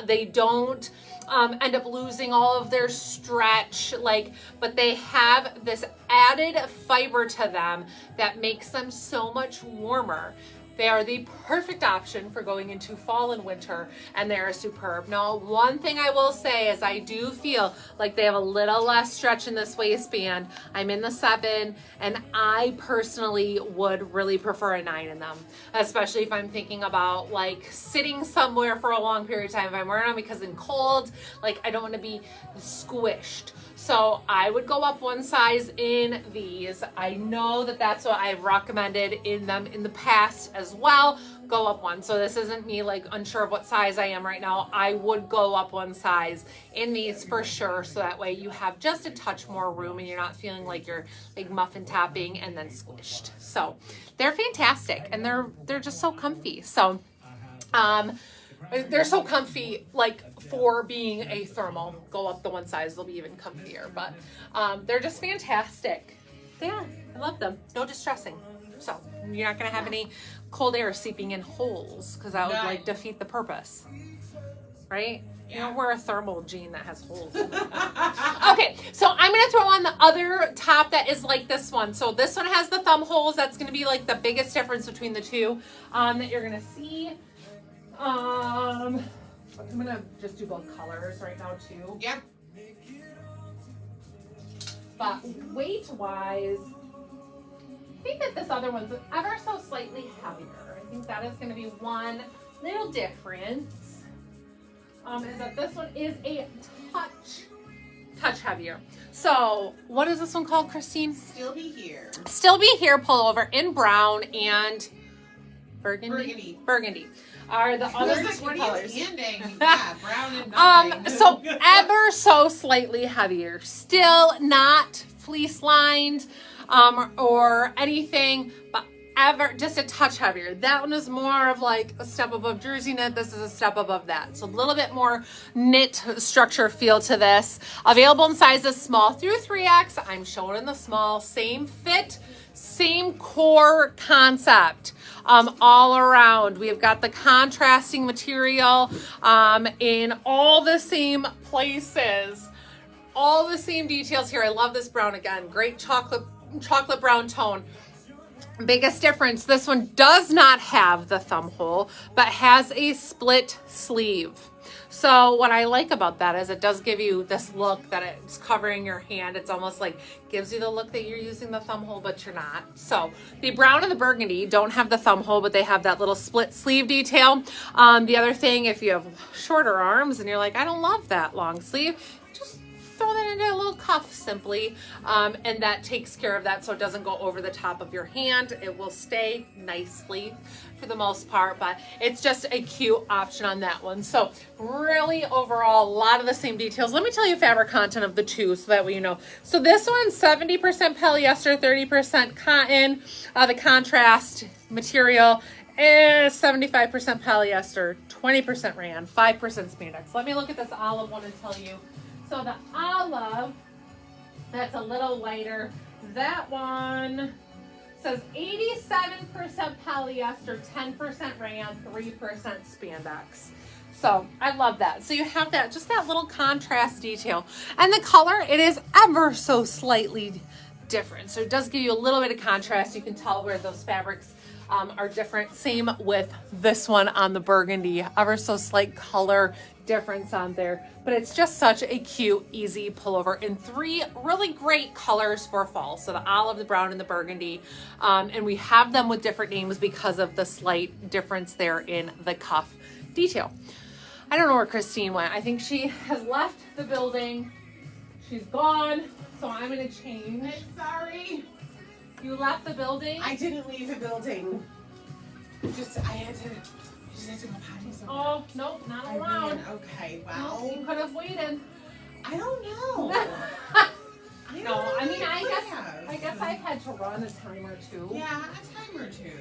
They don't end up losing all of their stretch, but they have this added fiber to them that makes them so much warmer. They are the perfect option for going into fall and winter, and they are superb. Now, one thing I will say is I do feel like they have a little less stretch in this waistband. I'm in the 7, and I personally would really prefer a 9 in them, especially if I'm thinking about sitting somewhere for a long period of time. If I'm wearing them because I'm cold, I don't want to be squished. So I would go up one size in these. I know that that's what I've recommended in them in the past as well. Go up one. So this isn't me unsure of what size I am right now. I would go up one size in these for sure. So that way you have just a touch more room and you're not feeling like you're muffin topping and then squished. So they're fantastic and they're just so comfy. So, they're so comfy, for being a thermal. Go up the one size, they'll be even comfier. But they're just fantastic. Yeah, I love them. No distressing. So you're not going to have any cold air seeping in holes because that would defeat the purpose. Right? Yeah. You don't wear a thermal jean that has holes in it. Okay, so I'm going to throw on the other top that is like this one. So this one has the thumb holes. That's going to be the biggest difference between the two that you're going to see. I'm gonna just do both colors right now too. Yeah. But weight wise, I think that this other one's ever so slightly heavier. I think that is gonna be one little difference. Is that this one is a touch heavier. So what is this one called, Christine? Still Be Here. Still Be Here pullover in brown and burgundy. Are the other two colors. Yeah, brown and nothing. So ever so slightly heavier. Still not fleece lined or anything, but ever just a touch heavier. That one is more of a step above jersey knit. This is a step above that. So a little bit more knit structure feel to this. Available in sizes small through 3X. I'm showing in the small. Same fit, same core concept. All around. We've got the contrasting material in all the same places. All the same details here. I love this brown again. Great chocolate brown tone. Biggest difference, this one does not have the thumb hole, but has a split sleeve. So what I like about that is it does give you this look that it's covering your hand. It's almost like gives you the look that you're using the thumb hole, but you're not. So the brown and the burgundy don't have the thumb hole, but they have that little split sleeve detail. The other thing, if you have shorter arms and you're like, I don't love that long sleeve, just throw that into a little cuff simply, and that takes care of that so it doesn't go over the top of your hand. It will stay nicely for the most part, but it's just a cute option on that one. So really overall, a lot of the same details. Let me tell you fabric content of the two so that way you know. So this one's 70% polyester, 30% cotton. The contrast material is 75% polyester, 20% rayon, 5% spandex. Let me look at this olive one and tell you. So the olive, that's a little lighter. That one says 87% polyester, 10% rayon, 3% spandex. So I love that. So you have that, just that little contrast detail. And the color, it is ever so slightly different. So it does give you a little bit of contrast. You can tell where those fabrics are different. Same with this one on the burgundy, ever so slight color difference on there, but it's just such a cute, easy pullover in 3 really great colors for fall. So the olive, the brown, and the burgundy. And we have them with different names because of the slight difference there in the cuff detail. I don't know where Christine went. I think she has left the building. She's gone. So I'm gonna change. I'm sorry. You left the building? I didn't leave the building. I just had to go potty somewhere. Oh, nope, not allowed. Okay, No, well. you could have waited. I don't know. No, I mean, I guess I've had to run a time or two. Yeah, a time or two.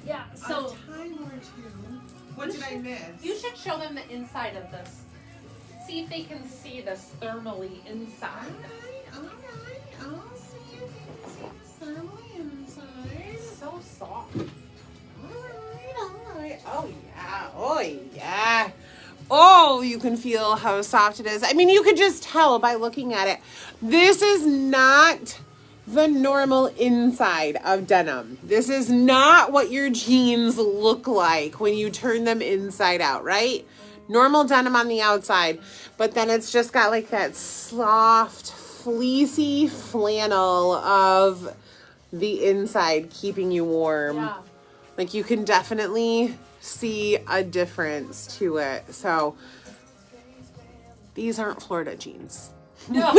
Yeah, so A time or two. What did I miss? you should show them the inside of this. See if they can see this thermally inside. Alright. I'll see if you can see the thermally inside. It's so soft. Alright. Oh yeah. Oh, you can feel how soft it is. I mean, you could just tell by looking at it. This is not the normal inside of denim. This is not what your jeans look like when you turn them inside out, right? Normal denim on the outside, but then it's just got like that soft, fleecy flannel of the inside keeping you warm. Yeah. Like you can definitely see a difference to it. So these aren't Florida jeans. No.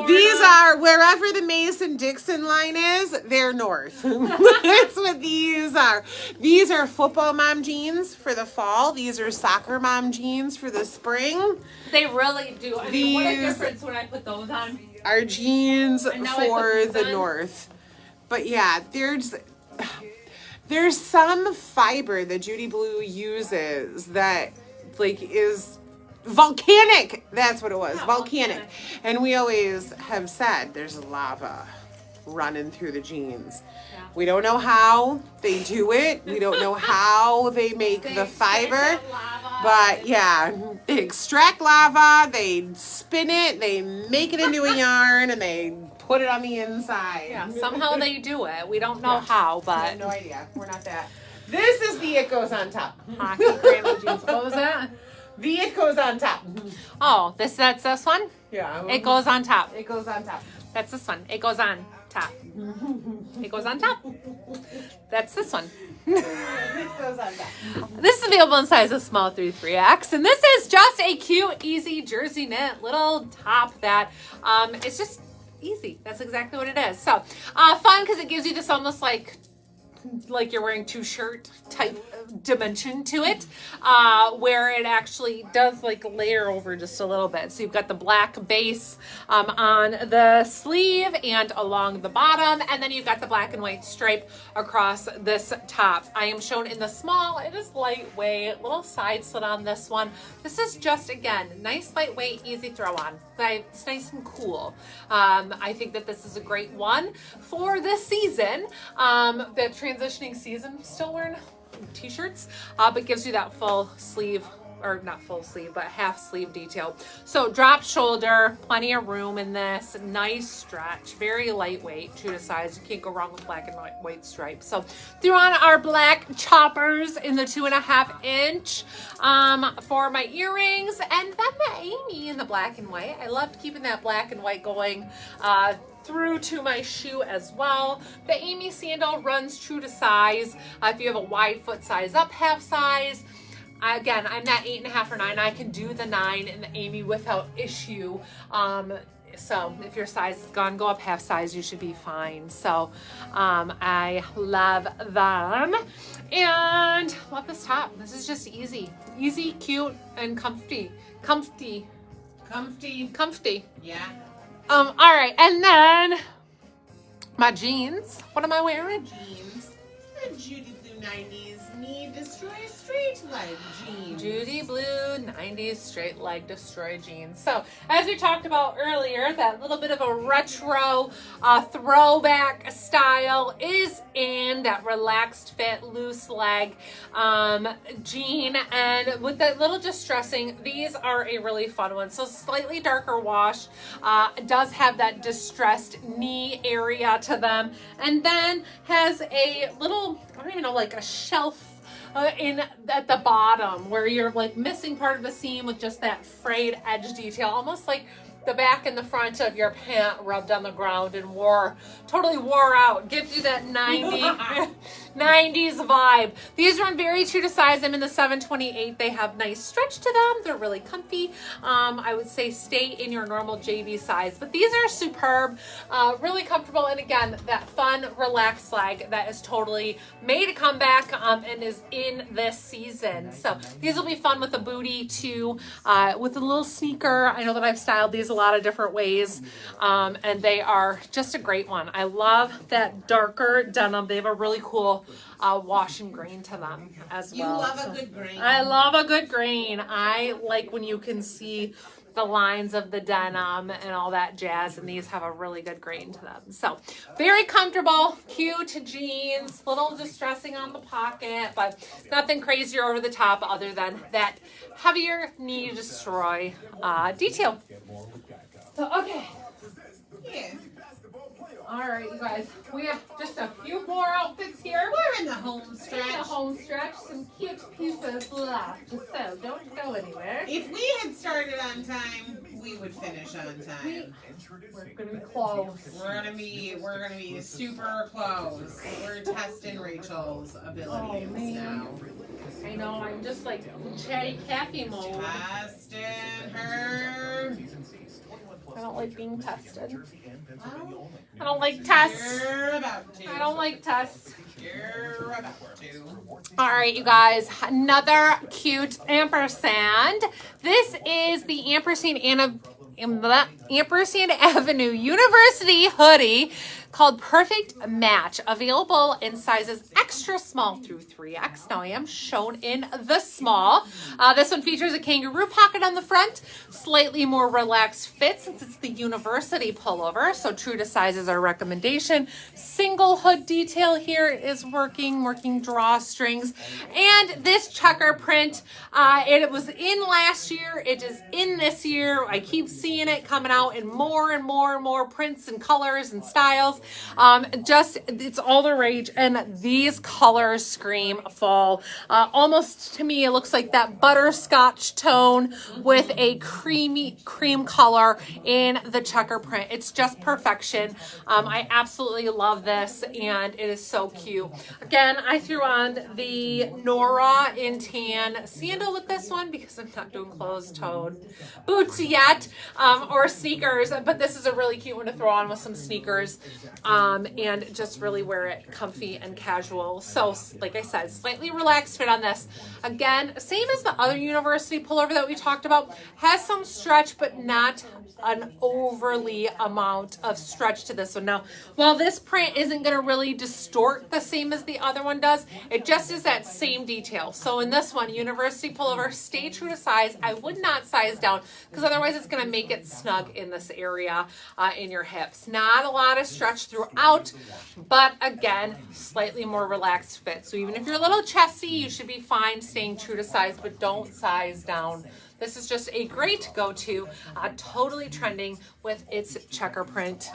These are wherever the Mason-Dixon line is, they're north. That's what these are. These are football mom jeans for the fall. These are soccer mom jeans for the spring. They really do. I mean, what a difference when I put those on. Are jeans And now I put for these the on. north. But yeah, there's some fiber that Judy Blue uses that like is volcanic. That's what it was. Yeah, volcanic. volcanic. And we always have said there's lava running through the jeans. Yeah. We don't know how they do it. We don't know how they make the fiber. That lava. But yeah, they extract lava, they spin it, they make it into a yarn, and they put it on the inside. Yeah, somehow they do it. We don't know Yeah. how, I but have no idea. We're not that. This is the It Goes on Top. hockey granny jeans. What was that? The It Goes on Top. Oh, that's this one? Yeah. It goes on top. It goes on top. That's this one. It goes on top. It goes on top. That's this one. It goes on top. This is available in sizes small through 3X, and this is just a cute, easy jersey knit little top that it's just easy. That's exactly what it is. So fun because it gives you this almost like you're wearing 2 shirt type dimension to it, where it actually does like layer over just a little bit. So you've got the black base on the sleeve and along the bottom, and then you've got the black and white stripe across this top. I am shown in the small. It is lightweight, little side slit on this one. This is just, again, nice, lightweight, easy throw on. It's nice and cool. I think that this is a great one for this season. The transitioning season, still wearing t-shirts, but gives you that full sleeve or not full sleeve, but half sleeve detail. So drop shoulder, plenty of room in this, nice stretch, very lightweight, true to size. You can't go wrong with black and white stripes. So threw on our black choppers in the 2.5 inch for my earrings, and then the Amy in the black and white. I loved keeping that black and white going through to my shoe as well. The Amy sandal runs true to size. If you have a wide foot size up, half size. Again, I'm not 8.5 or 9. I can do the 9 in the Amy without issue. So if your size is gone, go up half size, you should be fine. So I love them. And love this top. This is just easy. Easy, cute, and comfy. Comfy. Yeah. All right, and then my jeans. What am I wearing? Jeans. The Judy Blue 90s Knee Destroy Straight Leg Jeans. Judy Blue 90s straight leg destroy jeans. So as we talked about earlier, that little bit of a retro throwback style is in that relaxed fit, loose leg jean. And with that little distressing, these are a really fun one. So slightly darker wash, does have that distressed knee area to them. And then has a little, I don't even know, like a shelf in at the bottom where you're like missing part of the seam with just that frayed edge detail, almost like the back and the front of your pant rubbed on the ground and totally wore out. Gives you that 90s vibe. These run very true to size. I'm in the 728. They have nice stretch to them. They're really comfy. I would say stay in your normal JV size, but these are superb, really comfortable. And again, that fun, relaxed leg that is totally made a comeback and is in this season. So these will be fun with a booty too, with a little sneaker. I know that I've styled these a lot of different ways, and they are just a great one. I love that darker denim. They have a really cool wash and grain to them as well. You love a good grain. I love a good grain. I like when you can see the lines of the denim and all that jazz, and these have a really good grain to them. So very comfortable, cute jeans, little distressing on the pocket, but nothing crazier over the top other than that heavier knee destroy detail. So, okay. Yeah. All right, you guys, we have just a few more outfits here. We're in the home In the stretch. home stretch, some cute pieces left, so don't go anywhere. If we had started on time, we would finish on time. We're gonna be close. We're gonna be super close. We're testing Rachel's abilities now. I know, I'm just like chatty Cathy mode. Testing her. I don't like being tested. I don't like tests. You're about to. I don't like tests. You're about to. All right, you guys, another cute ampersand. This is the Ampersand Avenue University hoodie called Perfect Match, available in sizes extra small through 3X. Now I am shown in the small. This one features a kangaroo pocket on the front, slightly more relaxed fit since it's the university pullover, so true to size is our recommendation. Single hood detail here is working drawstrings, and this checker print, it was in last year, it is in this year. I keep seeing it coming out in more and more prints and colors and styles. It's all the rage, and these colors scream fall. Almost to me, it looks like that butterscotch tone with a cream color in the checker print. It's just perfection. I absolutely love this, and it is so cute. Again, I threw on the Nora in tan sandal with this one because I'm not doing closed-toed boots yet, or sneakers, but this is a really cute one to throw on with some sneakers. And just really wear it comfy and casual. So like I said, slightly relaxed fit on this. Again, same as the other university pullover that we talked about, has some stretch, but not an overly amount of stretch to this one. Now, while this print isn't going to really distort the same as the other one does. It just is that same detail. So in this one, university pullover, stay true to size. I would not size down because otherwise it's going to make it snug in this area in your hips. Not a lot of stretch throughout, but again, slightly more relaxed fit. So even if you're a little chesty, you should be fine staying true to size, but don't size down. This is just a great go-to, totally trending with its checker print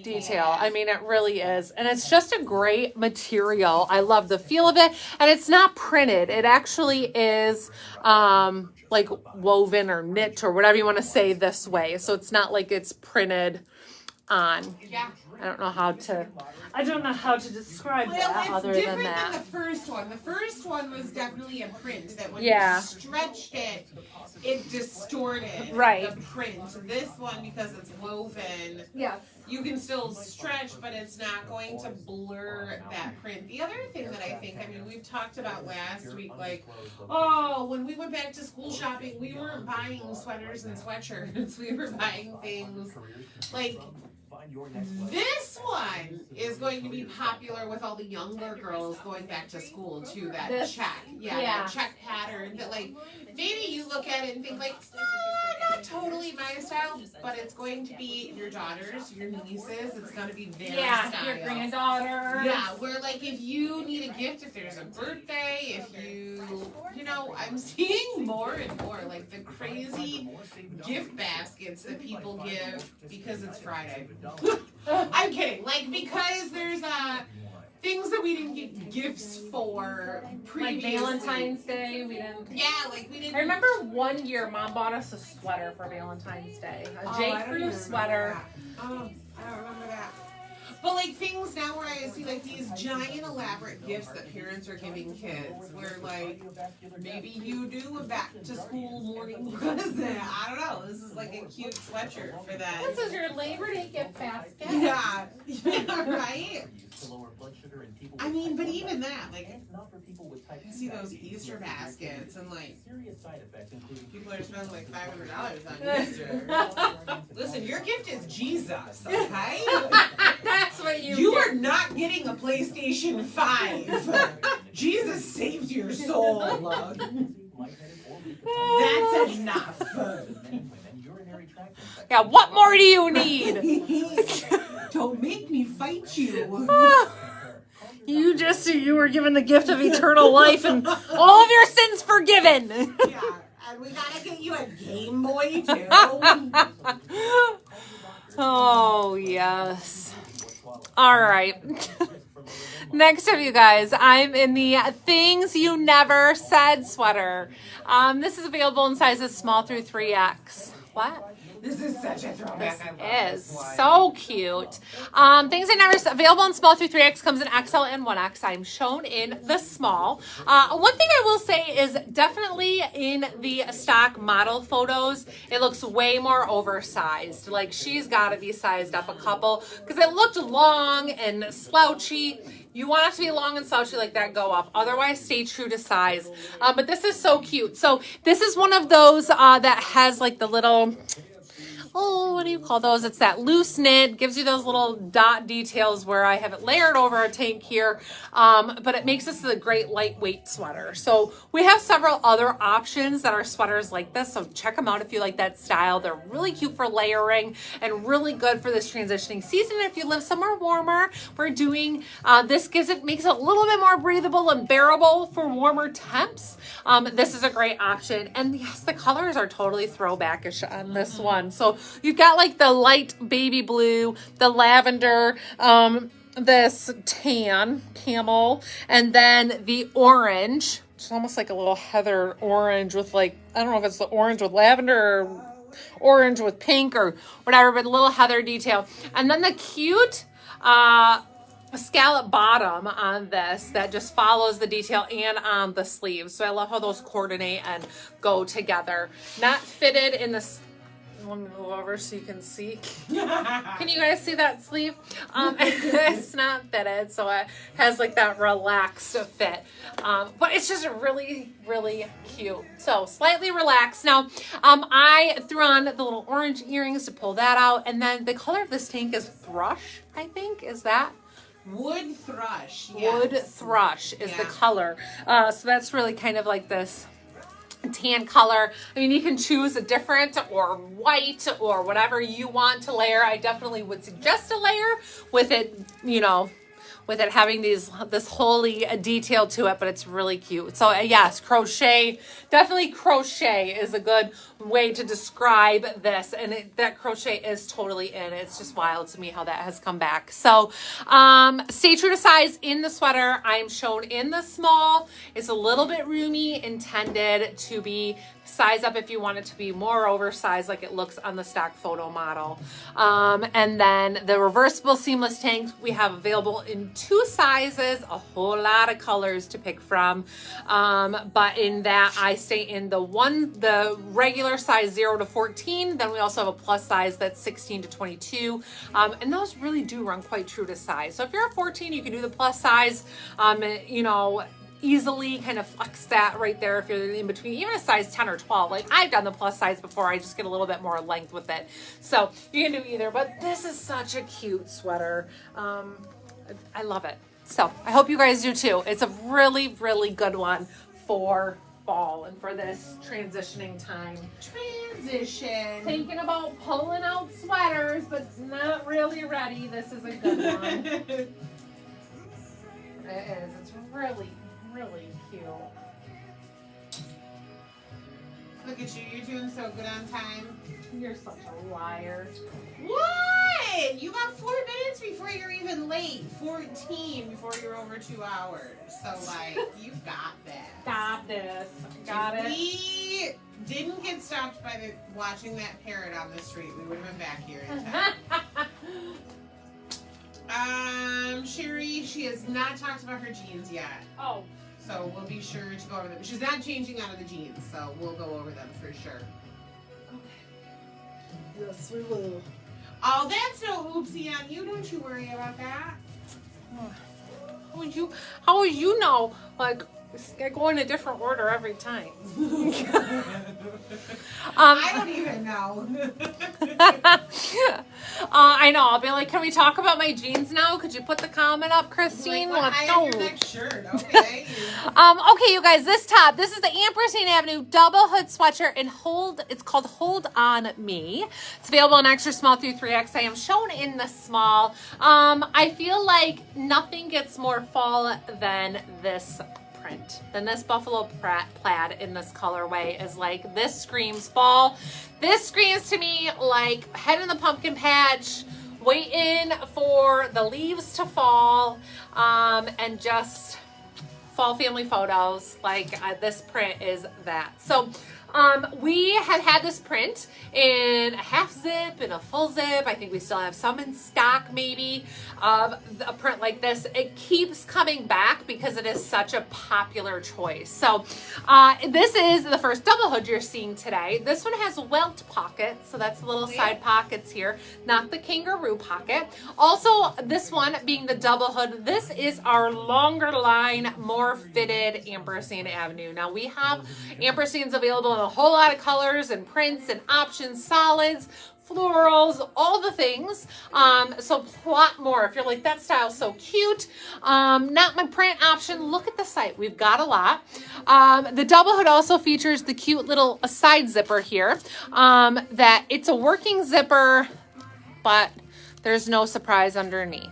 detail. I mean, it really is. And it's just a great material. I love the feel of it. And it's not printed. It actually is like woven or knit or whatever you want to say this way. So it's not like it's printed on. Yeah. I don't know how to describe that other than that. Than the first one. The first one was definitely a print that when Yeah. you stretched it, it distorted Right. the print. This one, because it's woven, Yes. you can still stretch, but it's not going to blur that print. The other thing that I think, I mean, we've talked about last week, like, oh, when we went back to school shopping, we weren't buying sweaters and sweatshirts. We were buying things like this one is going to be popular with all the younger girls going back to school too. That check, that check pattern. That like maybe you look at it and think like, not totally my style, but it's going to be your daughters, your nieces. It's going to be their style. Your granddaughter. Yeah, where like if you need a gift, if there's a birthday, if you know, I'm seeing more and more like the crazy gift baskets that people give because it's Friday. I'm kidding. Like because there's things that we didn't get gifts for previously. Like Valentine's Day, we didn't. Yeah, like we didn't. I remember one year Mom bought us a sweater for Valentine's Day. A J. Crew sweater. Oh, I don't remember that. But like things now where I see like these giant elaborate gifts that parents are giving kids where like maybe you do a back to school morning present. I don't know. This is like a cute sweatshirt for that. This is your Labor Day gift basket. Yeah. Right? I mean, but even that, like, I see those Easter baskets and like people are spending like $500 on Easter. Listen, your gift is Jesus, okay? That's what You are not getting a PlayStation 5. Jesus saved your soul, love. That's enough. Yeah, what more do you need? Don't make me fight you. You were given the gift of eternal life and all of your sins forgiven. Yeah, and we gotta get you a Game Boy too. Oh, yes. All right. Next up, you guys, I'm in the Things You Never Said sweater. This is available in sizes small through 3X. What? This is such a throwback. Is so cute. Things I never available in small through 3X, comes in XL and 1X. I'm shown in the small. One thing I will say is definitely in the stock model photos, it looks way more oversized. Like she's got to be sized up a couple because it looked long and slouchy. You want it to be long and slouchy like that, go up. Otherwise, stay true to size. But this is so cute. So this is one of those that has like the little... Oh, what do you call those? It's that loose knit, gives you those little dot details where I have it layered over a tank here, but it makes this a great lightweight sweater. So we have several other options that are sweaters like this, so check them out if you like that style. They're really cute for layering and really good for this transitioning season. If you live somewhere warmer, we're doing, this makes it a little bit more breathable and bearable for warmer temps. This is a great option. And yes, the colors are totally throwbackish on this one. So you've got like the light baby blue, the lavender, this tan camel, and then the orange. It's almost like a little heather orange with like, I don't know if it's the orange with lavender or orange with pink or whatever, but a little heather detail. And then the cute scallop bottom on this that just follows the detail and on the sleeves. So I love how those coordinate and go together. Not fitted in the... Let me move over so you can see. Can you guys see that sleeve? It's not fitted, so it has like that relaxed fit. But it's just really, really cute. So slightly relaxed. Now, I threw on the little orange earrings to pull that out. And then the color of this tank is thrush, I think. Is that Wood thrush. Yes. Wood thrush is the Yeah. color. So that's really kind of like this tan color. I mean, you can choose a different or white or whatever you want to layer. I definitely would suggest a layer with it, you know, with it having this holy detail to it, but it's really cute. So yes, crochet, definitely crochet is a good way to describe this. And that crochet is totally in. It's just wild to me how that has come back. So stay true to size in the sweater. I am shown in the small. It's a little bit roomy, intended to be size up if you want it to be more oversized like it looks on the stock photo model. And then the reversible seamless tank we have available in 2 sizes, a whole lot of colors to pick from. But in that I stay in the regular size 0 to 14. Then we also have a plus size that's 16 to 22. And those really do run quite true to size. So if you're a 14, you can do the plus size, you know, easily kind of flex that right there if you're in between, even a size 10 or 12. Like I've done the plus size before, I just get a little bit more length with it. So you can do either, but this is such a cute sweater. I love it. So I hope you guys do too. It's a really, really good one for fall and for this transitioning time. Transition. Thinking about pulling out sweaters, but not really ready. This is a good one. It is. It's really, really cute. Look at you. You're doing so good on time. You're such a liar. What? You got 4 minutes before you're even late. 14 before you're over 2 hours. So, like, you got that. Got this. Got it. We didn't get stopped by watching that parrot on the street, we would have been back here in time. Sherry, she has not talked about her jeans yet. Oh. So we'll be sure to go over them. She's not changing out of the jeans, so we'll go over them for sure. Okay. Yes, we will. Oh, that's no oopsie on you. Don't you worry about that. How would you know? Like, I go in a different order every time. I don't even know. I know. I'll be like, can we talk about my jeans now? Could you put the comment up, Christine? Like, Let's I go. have your next shirt. Okay. Okay, you guys, this top, this is the Ampersand Avenue double hood sweatshirt and it's called Hold On Me. It's available in extra small through 3X. I am shown in the small. I feel like nothing gets more fall than this print. Then this buffalo plaid in this colorway is like, this screams fall. This screams to me like head in the pumpkin patch, waiting for the leaves to fall, and just fall family photos. Like this print is that. So we have had this print in a half zip and a full zip. I think we still have some in stock maybe of a print like this. It keeps coming back because it is such a popular choice. So this is the first double hood you're seeing today. This one has welt pockets, so that's the little side pockets here, not the kangaroo pocket. Also, this one being the double hood, this is our longer line, more fitted Ampersand Avenue. Now we have ampersands available in a whole lot of colors and prints and options, solids, florals, all the things. So plot more. If you're like, that style's so cute, not my print option, look at the site. We've got a lot. The double hood also features the cute little side zipper here, that it's a working zipper, but there's no surprise underneath.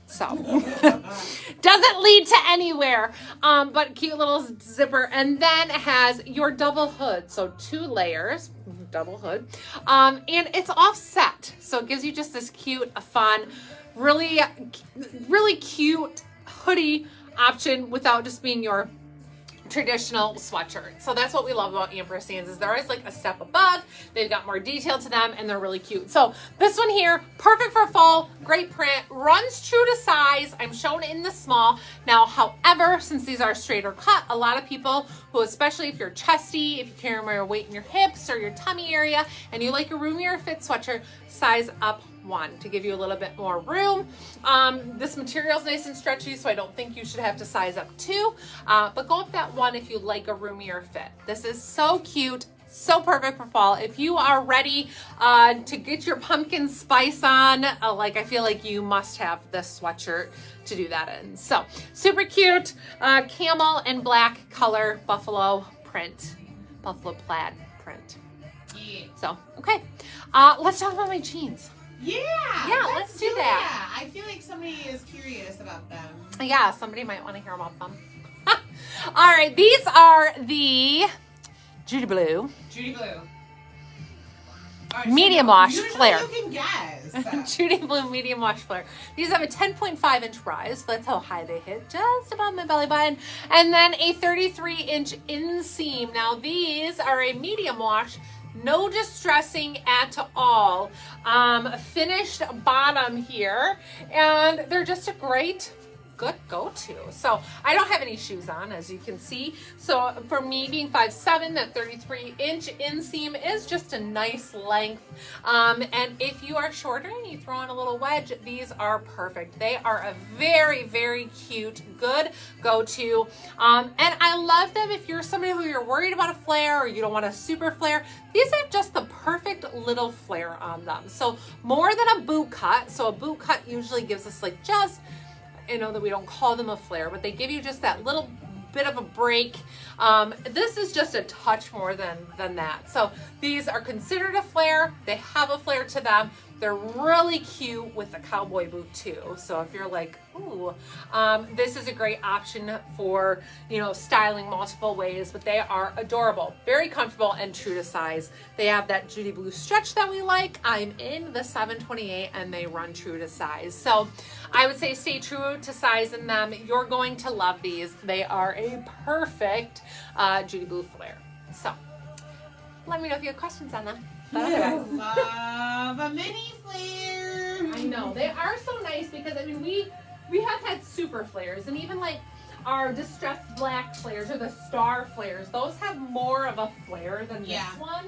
So doesn't lead to anywhere, but cute little zipper. And then it has your double hood, so 2 layers, double hood, and it's offset, so it gives you just this cute, fun, really cute hoodie option without just being your traditional sweatshirt. So that's what we love about ampersands, is they're always like a step above. They've got more detail to them and they're really cute. So this one here, perfect for fall, great print, runs true to size. I'm shown in the small. Now, however, since these are straighter cut, a lot of people who, especially if you're chesty, if you carry more weight in your hips or your tummy area and you like a roomier fit sweatshirt, size up 1 to give you a little bit more room. This material is nice and stretchy, so I don't think you should have to size up 2, but go up that 1 if you like a roomier fit. This is so cute, So perfect for fall. If you are ready to get your pumpkin spice on, like I feel like you must have this sweatshirt to do that in. So super cute, camel and black color, buffalo print, buffalo plaid print. Yeah. So, okay. Let's talk about my jeans. Yeah, let's do that. I feel like somebody is curious about them. Yeah, somebody might want to hear about them. All right, these are the Judy Blue. Judy Blue. Medium wash usually flare. You can guess. Judy Blue medium wash flare. These have a 10.5 inch rise. So that's how high they hit, just above my belly button. And then a 33 inch inseam. Now these are a medium wash. No distressing at all. Finished bottom here. And they're just a great, good go-to. So I don't have any shoes on, as you can see. So for me being 5'7", that 33 inch inseam is just a nice length. And if you are shorter and you throw in a little wedge, these are perfect. They are a very, very cute, good go-to. And I love them if you're somebody who you're worried about a flare or you don't want a super flare. These are just the perfect little flare on them. So more than a boot cut. So a boot cut usually gives us like just, I know that we don't call them a flare, but they give you just that little bit of a break. This is just a touch more than that. So these are considered a flare. They have a flare to them. They're really cute with the cowboy boot too. So if you're like, ooh, this is a great option for, you know, styling multiple ways, but they are adorable, very comfortable and true to size. They have that Judy Blue stretch that we like. I'm in the 728 and they run true to size. So I would say stay true to size in them. You're going to love these. They are a perfect Judy Blue flare. So let me know if you have questions on them. Love a mini flare. I know, they are so nice because I mean we have had super flares, and even like our distressed black flares or the star flares, those have more of a flare than this one.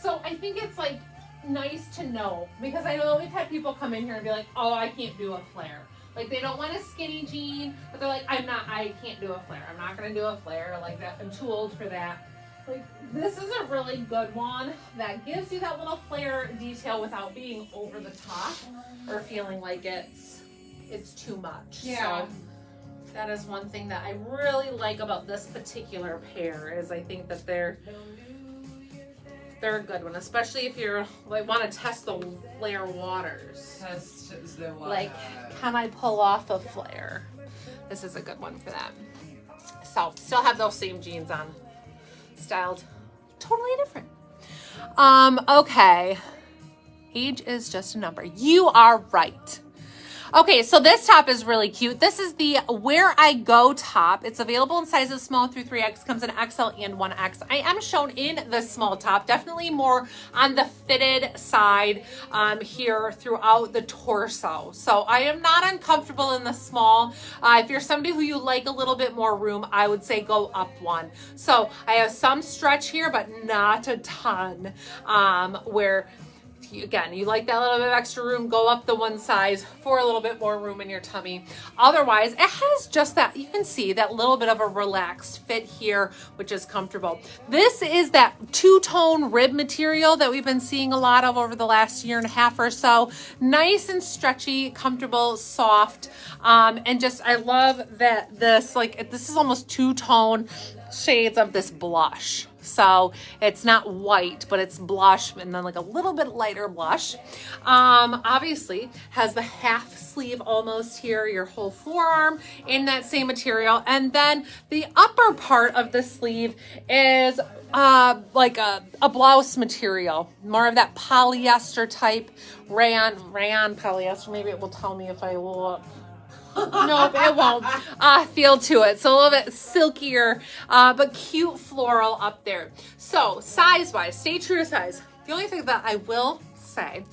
So I think it's like nice to know, because I know we've had people come in here and be like, oh, I can't do a flare. Like they don't want a skinny jean, but they're like, I can't do a flare. I'm not gonna do a flare like that. I'm too old for that. Like, this is a really good one that gives you that little flare detail without being over the top or feeling like it's too much. Yeah. So that is one thing that I really like about this particular pair, is I think that they're a good one, especially if you're like want to test the flare waters. Test the water. Like, can I pull off a flare? This is a good one for them. So still have those same jeans on. Styled totally different. Okay. Age is just a number. You are right. Okay, so this top is really cute. This is the Where I Go top. It's available in sizes small through 3X, comes in XL and 1X. I am shown in the small top, definitely more on the fitted side here throughout the torso. So I am not uncomfortable in the small. If you're somebody who you like a little bit more room, I would say go up one. So I have some stretch here, but not a ton, where again, you like that little bit of extra room, go up the one size for a little bit more room in your tummy. Otherwise, it has just that, you can see that little bit of a relaxed fit here, which is comfortable. This is that two-tone rib material that we've been seeing a lot of over the last year and a half or so. Nice and stretchy, comfortable, soft, and just, I love that this is almost two-tone shades of this blush. So it's not white, but it's blush, and then like a little bit lighter blush. Obviously has the half sleeve almost here, your whole forearm in that same material. And then the upper part of the sleeve is like a blouse material, more of that polyester type, rayon polyester. Maybe it will tell me if I look. Nope, it won't. Feel to it. So a little bit silkier, but cute floral up there. So size-wise, stay true to size. The only thing that I will say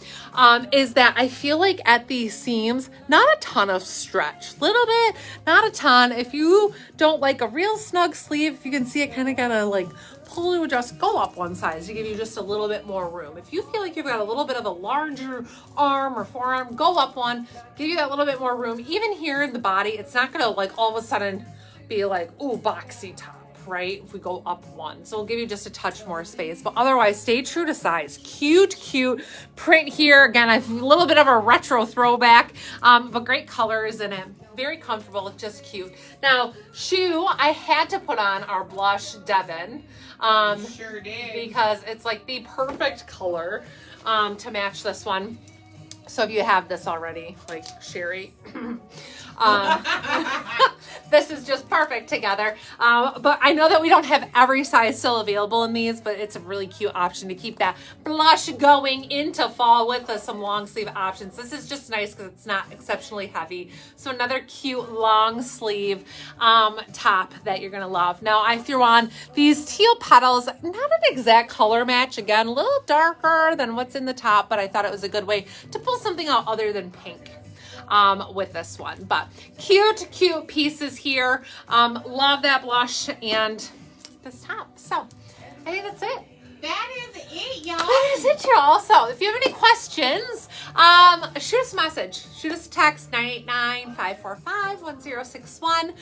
is that I feel like at these seams, not a ton of stretch. Little bit, not a ton. If you don't like a real snug sleeve, if you can see it kind of gotta like pull to adjust, go up one size to give you just a little bit more room. If you feel like you've got a little bit of a larger arm or forearm, go up one, give you that little bit more room. Even here in the body, it's not gonna like all of a sudden be like, ooh, boxy top. right? If we go up one. So we'll give you just a touch more space, but otherwise stay true to size. Cute, cute print here. Again, a little bit of a retro throwback, but great colors in it. Very comfortable, just cute. Now, shoe, I had to put on our blush Devon. Sure did. Because it's like the perfect color to match this one. So if you have this already, like Sherry, this is just perfect together. But I know that we don't have every size still available in these, but it's a really cute option to keep that blush going into fall with some long sleeve options. This is just nice because it's not exceptionally heavy. So another cute long sleeve top that you're gonna love. Now I threw on these teal petals, not an exact color match. Again, a little darker than what's in the top, but I thought it was a good way to pull something out other than pink with this one. But cute, cute pieces here. Love that blush and this top. So I think that's it. That is it, y'all. That is it, y'all. So if you have any questions, shoot us a message. Shoot us a text, 989-545-1061.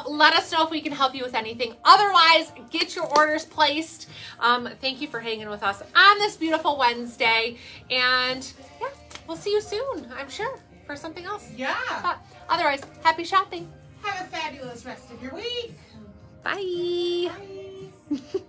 Let us know if we can help you with anything. Otherwise, get your orders placed. Thank you for hanging with us on this beautiful Wednesday. And yeah, we'll see you soon, I'm sure, for something else. Yeah. But otherwise, happy shopping. Have a fabulous rest of your week. Bye. Bye.